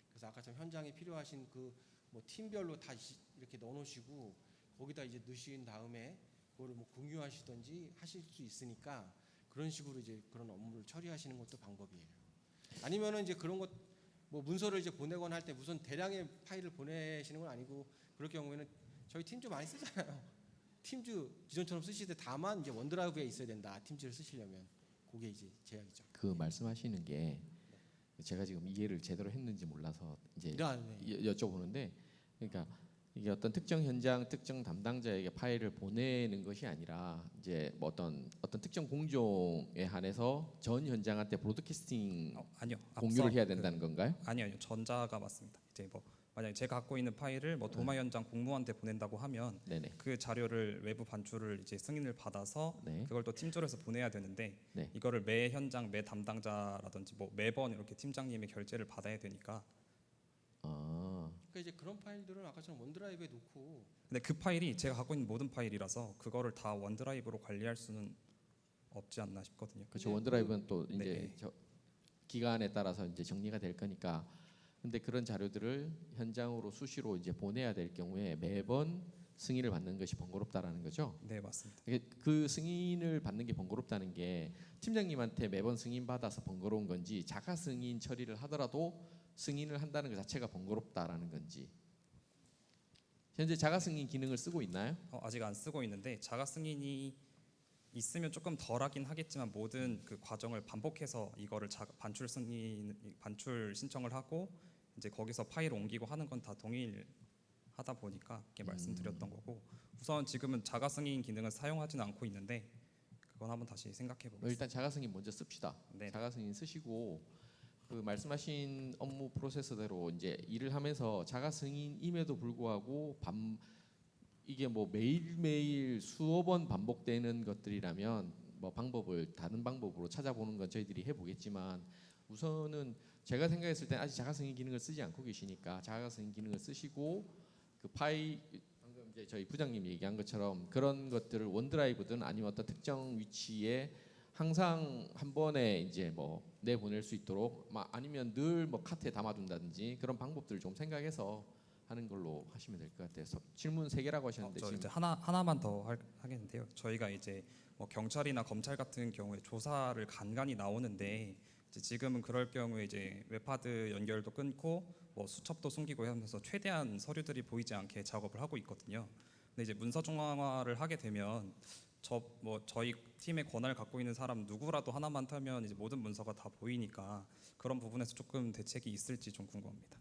그래서 아까처럼 현장에 필요하신 그 뭐 팀별로 다 이렇게 넣어놓으시고 거기다 이제 넣으신 다음에 그거를 뭐 공유하시든지 하실 수 있으니까 그런 식으로 이제 그런 업무를 처리하시는 것도 방법이에요. 아니면은 이제 그런 것 뭐 문서를 이제 보내거나 할 때 무슨 대량의 파일을 보내시는 건 아니고 그럴 경우에는 저희 팀즈 많이 쓰잖아요. 팀즈 기존처럼 쓰시되 다만 이제 원드라이브에 있어야 된다. 팀즈를 쓰시려면 그게 이제 제약이죠. 그 말씀하시는 게 제가 지금 이해를 제대로 했는지 몰라서 이제 네. 여쭤보는데 그러니까 이게 어떤 특정 현장, 특정 담당자에게 파일을 보내는 것이 아니라 이제 뭐 어떤 특정 공종에 한해서 전 현장한테 브로드캐스팅 아니요. 공유를 앞서 해야 된다는 건가요? 아니요. 전자가 맞습니다. 이제 뭐 만약에 제가 갖고 있는 파일을 뭐 도마 현장 공무원한테 보낸다고 하면 네네. 그 자료를 외부 반출을 이제 승인을 받아서 네. 그걸 또 팀줄에서 보내야 되는데 네. 이거를 매 현장 매 담당자라든지 뭐 매번 이렇게 팀장님의 결재를 받아야 되니까. 그러니까 이제 그런 파일들은 아까처럼 원드라이브에 놓고 근데 그 파일이 제가 갖고 있는 모든 파일이라서 그거를 다 원드라이브로 관리할 수는 없지 않나 싶거든요. 그렇죠. 원드라이브는 또 이제 네. 기간에 따라서 이제 정리가 될 거니까. 근데 그런 자료들을 현장으로 수시로 이제 보내야 될 경우에 매번 승인을 받는 것이 번거롭다라는 거죠. 네, 맞습니다. 그 승인을 받는 게 번거롭다는 게 팀장님한테 매번 승인 받아서 번거로운 건지 자가 승인 처리를 하더라도 승인을 한다는 것 자체가 번거롭다라는 건지. 현재 자가 승인 기능을 쓰고 있나요? 아직 안 쓰고 있는데 자가 승인이 있으면 조금 덜하긴 하겠지만 모든 그 과정을 반복해서 이거를 반출 신청을 하고 이제 거기서 파일 옮기고 하는 건 다 동일하다 보니까 이렇게 말씀드렸던 거고, 우선 지금은 자가 승인 기능을 사용하지는 않고 있는데 그건 한번 다시 생각해 보겠습니다. 일단 자가 승인 먼저 씁시다. 네. 자가 승인 쓰시고 그 말씀하신 업무 프로세스대로 이제 일을 하면서 자가 승인임에도 불구하고 이게 뭐 매일매일 수억 번 반복되는 것들이라면 뭐 다른 방법으로 찾아보는 건 저희들이 해보겠지만, 우선은 제가 생각했을 때 아직 자가 승인 기능을 쓰지 않고 계시니까 자가 승인 기능을 쓰시고 그 파일, 방금 이제 저희 부장님 얘기한 것처럼 그런 것들을 원드라이브든 아니면 어떤 특정 위치에 항상 한 번에 이제 뭐 내보낼 수 있도록, 아니면 늘 뭐 카트에 담아둔다든지 그런 방법들을 좀 생각해서 하는 걸로 하시면 될 것 같아요. 질문 3개라고 하셨는데 저 지금 이제 하나만 더 하겠는데요. 저희가 이제 뭐 경찰이나 검찰 같은 경우에 조사를 간간히 나오는데 이제 지금은 그럴 경우에 이제 웹하드 연결도 끊고 뭐 수첩도 숨기고 하면서 최대한 서류들이 보이지 않게 작업을 하고 있거든요. 근데 이제 문서 중앙화를 하게 되면 저희 팀의 권한을 갖고 있는 사람 누구라도 하나만 타면 이제 모든 문서가 다 보이니까 그런 부분에서 조금 대책이 있을지 좀 궁금합니다.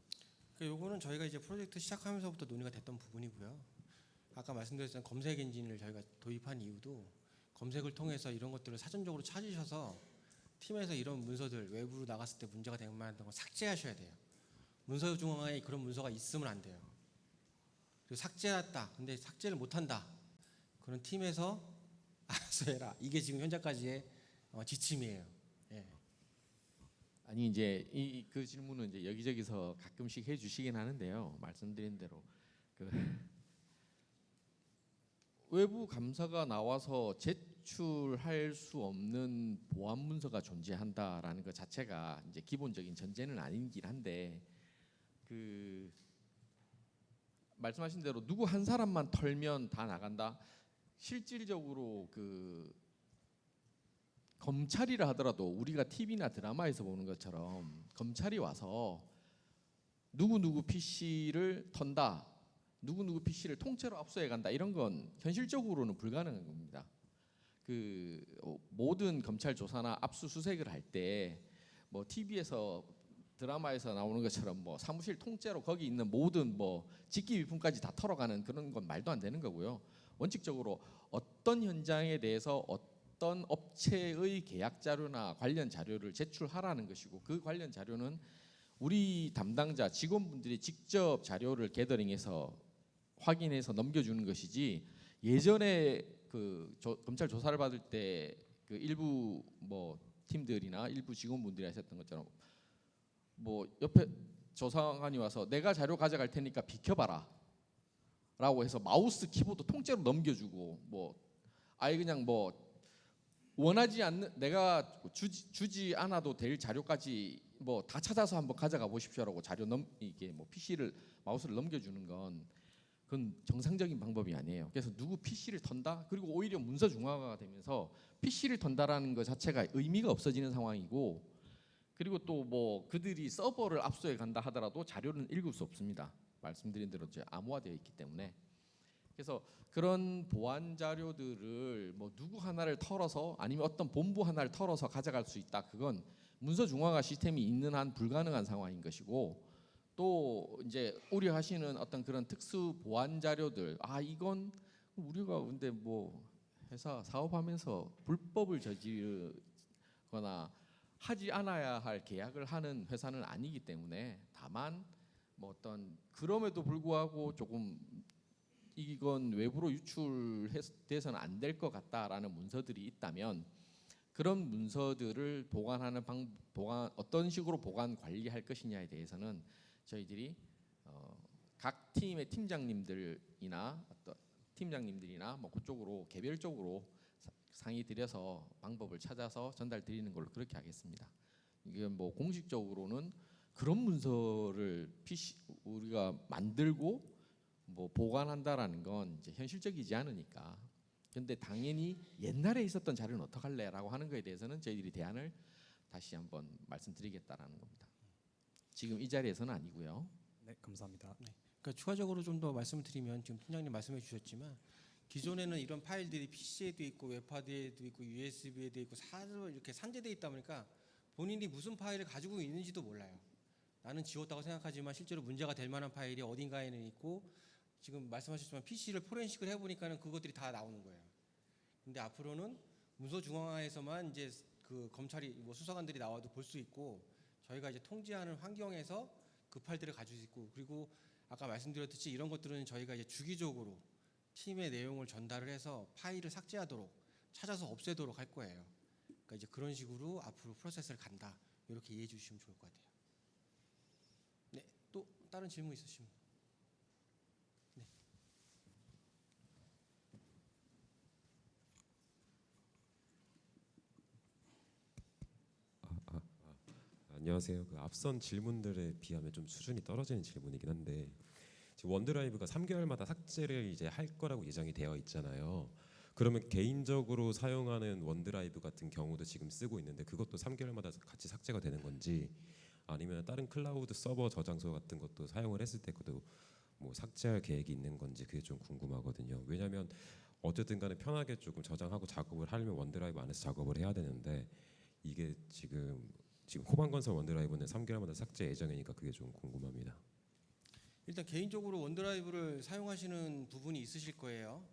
요거는 저희가 이제 프로젝트 시작하면서부터 논의가 됐던 부분이고요. 아까 말씀드렸던 검색 엔진을 저희가 도입한 이유도 검색을 통해서 이런 것들을 사전적으로 찾으셔서 팀에서 이런 문서들 외부로 나갔을 때 문제가 될 만한 거 삭제하셔야 돼요. 문서 중앙에 그런 문서가 있으면 안 돼요. 그리고 삭제했다. 근데 삭제를 못한다. 그런 팀에서 알아서 해라. 이게 지금 현재까지의 지침이에요. 예. 아니 이제 그 질문은 이제 여기저기서 가끔씩 해주시긴 하는데요. 말씀드린 대로 그 외부 감사가 나와서 제출할 수 없는 보안 문서가 존재한다라는 것 자체가 이제 기본적인 전제는 아니긴 한데, 그 말씀하신 대로 누구 한 사람만 털면 다 나간다. 실질적으로 그 검찰이라 하더라도 우리가 TV나 드라마에서 보는 것처럼 검찰이 와서 누구 PC를 턴다, 누구 PC를 통째로 압수해 간다, 이런 건 현실적으로는 불가능한 겁니다. 그 모든 검찰 조사나 압수수색을 할 때 뭐 TV에서 드라마에서 나오는 것처럼 뭐 사무실 통째로 거기 있는 모든 뭐 직기비품까지 다 털어가는 그런 건 말도 안 되는 거고요. 원칙적으로 어떤 현장에 대해서 어떤 업체의 계약 자료나 관련 자료를 제출하라는 것이고, 그 관련 자료는 우리 담당자 직원분들이 직접 자료를 게더링해서 확인해서 넘겨주는 것이지, 예전에 그 검찰 조사를 받을 때 그 일부 뭐 팀들이나 일부 직원분들이 하셨던 것처럼 뭐 옆에 조사관이 와서 내가 자료 가져갈 테니까 비켜봐라 라고 해서 마우스 키보드 통째로 넘겨주고, 뭐 아예 그냥 뭐 원하지 않는, 내가 주지 않아도 될 자료까지 뭐 다 찾아서 한번 가져가 보십시오라고 이게 뭐 PC를 마우스를 넘겨주는 건 그건 정상적인 방법이 아니에요. 그래서 누구 PC를 턴다? 그리고 오히려 문서 중앙화가 되면서 PC를 턴다라는 것 자체가 의미가 없어지는 상황이고, 그리고 또 뭐 그들이 서버를 압수해 간다 하더라도 자료는 읽을 수 없습니다. 말씀드린 대로 이제 암호화되어 있기 때문에. 그래서 그런 보안 자료들을 뭐 누구 하나를 털어서 아니면 어떤 본부 하나를 털어서 가져갈 수 있다, 그건 문서 중앙화 시스템이 있는 한 불가능한 상황인 것이고, 또 이제 우려하시는 어떤 그런 특수 보안 자료들, 이건 우리가 근데 뭐 회사 사업하면서 불법을 저지르거나 하지 않아야 할 계약을 하는 회사는 아니기 때문에, 다만 뭐 어떤 그럼에도 불구하고 조금 이건 외부로 유출돼서는 안 될 것 같다라는 문서들이 있다면, 그런 문서들을 보관하는 어떤 식으로 보관 관리할 것이냐에 대해서는 저희들이 각 팀의 팀장님들이나 뭐 그쪽으로 개별적으로 상의 드려서 방법을 찾아서 전달 드리는 걸로 그렇게 하겠습니다. 이게 뭐 공식적으로는 그런 문서를 우리가 만들고 뭐 보관한다라는 건 이제 현실적이지 않으니까. 근데 당연히 옛날에 있었던 자료는 어떡할래라고 하는 거에 대해서는 저희들이 대안을 다시 한번 말씀드리겠다라는 겁니다. 지금 이 자리에서는 아니고요. 네, 감사합니다. 그러니까 추가적으로 좀 더 말씀드리면 지금 팀장님 말씀해 주셨지만 기존에는 이런 파일들이 PC에도 있고 웹하드에도 있고 USB에도 있고 이렇게 산재돼 있다 보니까 본인이 무슨 파일을 가지고 있는지도 몰라요. 나는 지웠다고 생각하지만 실제로 문제가 될 만한 파일이 어딘가에는 있고 지금 말씀하셨지만 PC를 포렌식을 해보니까는 그것들이 다 나오는 거예요. 근데 앞으로는 문서중앙화에서만 이제 그 검찰이 뭐 수사관들이 나와도 볼 수 있고 저희가 이제 통제하는 환경에서 그 파일들을 가지고 있고 그리고 아까 말씀드렸듯이 이런 것들은 저희가 이제 주기적으로 팀의 내용을 전달을 해서 파일을 삭제하도록 찾아서 없애도록 할 거예요. 그러니까 이제 그런 식으로 앞으로 프로세스를 간다. 이렇게 이해해 주시면 좋을 것 같아요. 네, 또 다른 질문 있으시면. 네. 안녕하세요. 그 앞선 질문들에 비하면 좀 수준이 떨어지는 질문이긴 한데 지금 원드라이브가 3개월마다 삭제를 이제 할 거라고 예정이 되어 있잖아요. 그러면 개인적으로 사용하는 원드라이브 같은 경우도 지금 쓰고 있는데 그것도 3개월마다 같이 삭제가 되는 건지 아니면 다른 클라우드 서버 저장소 같은 것도 사용을 했을 때도 뭐 삭제할 계획이 있는 건지 그게 좀 궁금하거든요. 왜냐하면 어쨌든 간에 편하게 조금 저장하고 작업을 하려면 원드라이브 안에서 작업을 해야 되는데 이게 지금 호방건설 원드라이브는 3개월마다 삭제 예정이니까 그게 좀 궁금합니다. 일단 개인적으로 원드라이브를 사용하시는 부분이 있으실 거예요.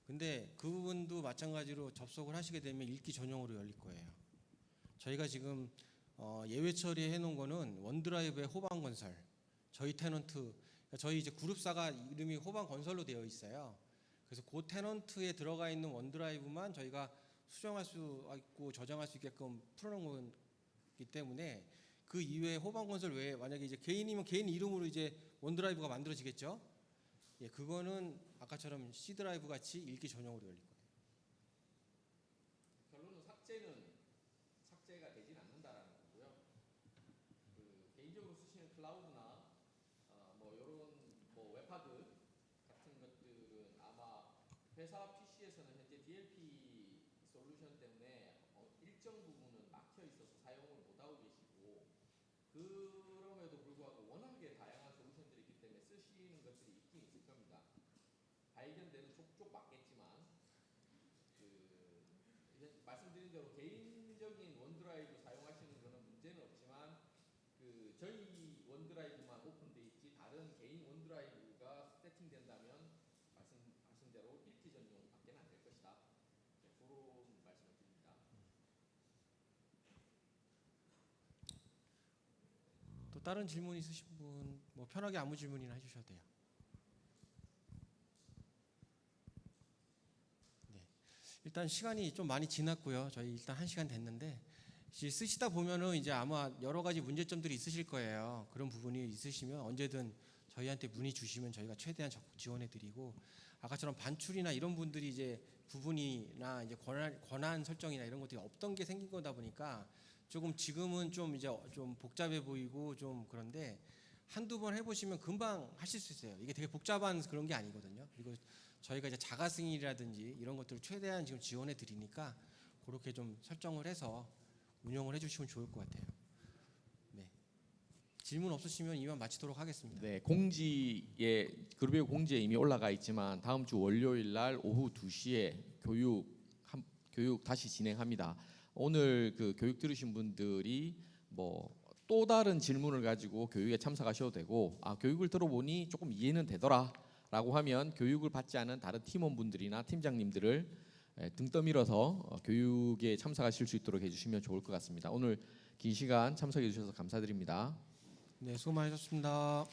근데 그 부분도 마찬가지로 접속을 하시게 되면 읽기 전용으로 열릴 거예요. 저희가 지금 예외 처리해 놓은 거는 원드라이브의 호방건설, 저희 테넌트, 그러니까 저희 이제 그룹사가 이름이 호방건설로 되어 있어요. 그래서 그 테넌트에 들어가 있는 원드라이브만 저희가 수정할 수 있고 저장할 수 있게끔 풀어놓은 거기 때문에 그 이외에 호방건설 외에 만약에 이제 개인이면 개인 이름으로 이제 원드라이브가 만들어지겠죠. 예, 그거는 아까처럼 C 드라이브 같이 읽기 전용으로 열릴 거예요. 결론은 삭제가 되진 않는다라는 거고요. 그 개인적으로 쓰시는 클라우드나 뭐 이런 뭐 웹하드 같은 것들은 아마 회사 PC에서는 현재 DLP 솔루션 때문에 일정 부분은 막혀 있어서 사용을 못 하고 계시고 그럼에도 불구하고 워낙에 다양한 솔루션들이 있기 때문에 쓰시는 것들이 있긴 있을 겁니다. 발견되는 족족 맞겠지만 말씀드린 대로 개인적인 원드라이브 사용하시는 거는 문제는 없지만 그 저희 원드라이브만 오픈돼 있지 다른 개인 원드라이브가 세팅된다면 말씀대로 읽기 전용밖에 안 될 것이다. 네, 그런 말씀을 드립니다. 또 다른 질문 있으신 분 뭐 편하게 아무 질문이나 해주셔도 돼요. 네, 일단 시간이 좀 많이 지났고요. 저희 일단 1시간 됐는데 이제 쓰시다 보면은 이제 아마 여러 가지 문제점들이 있으실 거예요. 그런 부분이 있으시면 언제든 저희한테 문의 주시면 저희가 최대한 적극 지원해드리고 아까처럼 반출이나 이런 분들이 이제 부분이나 이제 권한 설정이나 이런 것들이 없던 게 생긴 거다 보니까 조금 지금은 좀 이제 좀 복잡해 보이고 좀 그런데 한두 번 해보시면 금방 하실 수 있어요. 이게 되게 복잡한 그런 게 아니거든요. 그리고 저희가 이제 자가 승인이라든지 이런 것들을 최대한 지금 지원해 드리니까 그렇게 좀 설정을 해서 운영을 해주시면 좋을 것 같아요. 네. 질문 없으시면 이만 마치도록 하겠습니다. 네, 그룹의 공지에 이미 올라가 있지만 다음 주 월요일 날 오후 2시에 교육 다시 진행합니다. 오늘 그 교육 들으신 분들이 뭐 또 다른 질문을 가지고 교육에 참석하셔도 되고 교육을 들어보니 조금 이해는 되더라라고 하면 교육을 받지 않은 다른 팀원분들이나 팀장님들을 등 떠밀어서 교육에 참석하실 수 있도록 해주시면 좋을 것 같습니다. 오늘 긴 시간 참석해 주셔서 감사드립니다. 네, 수고 많으셨습니다.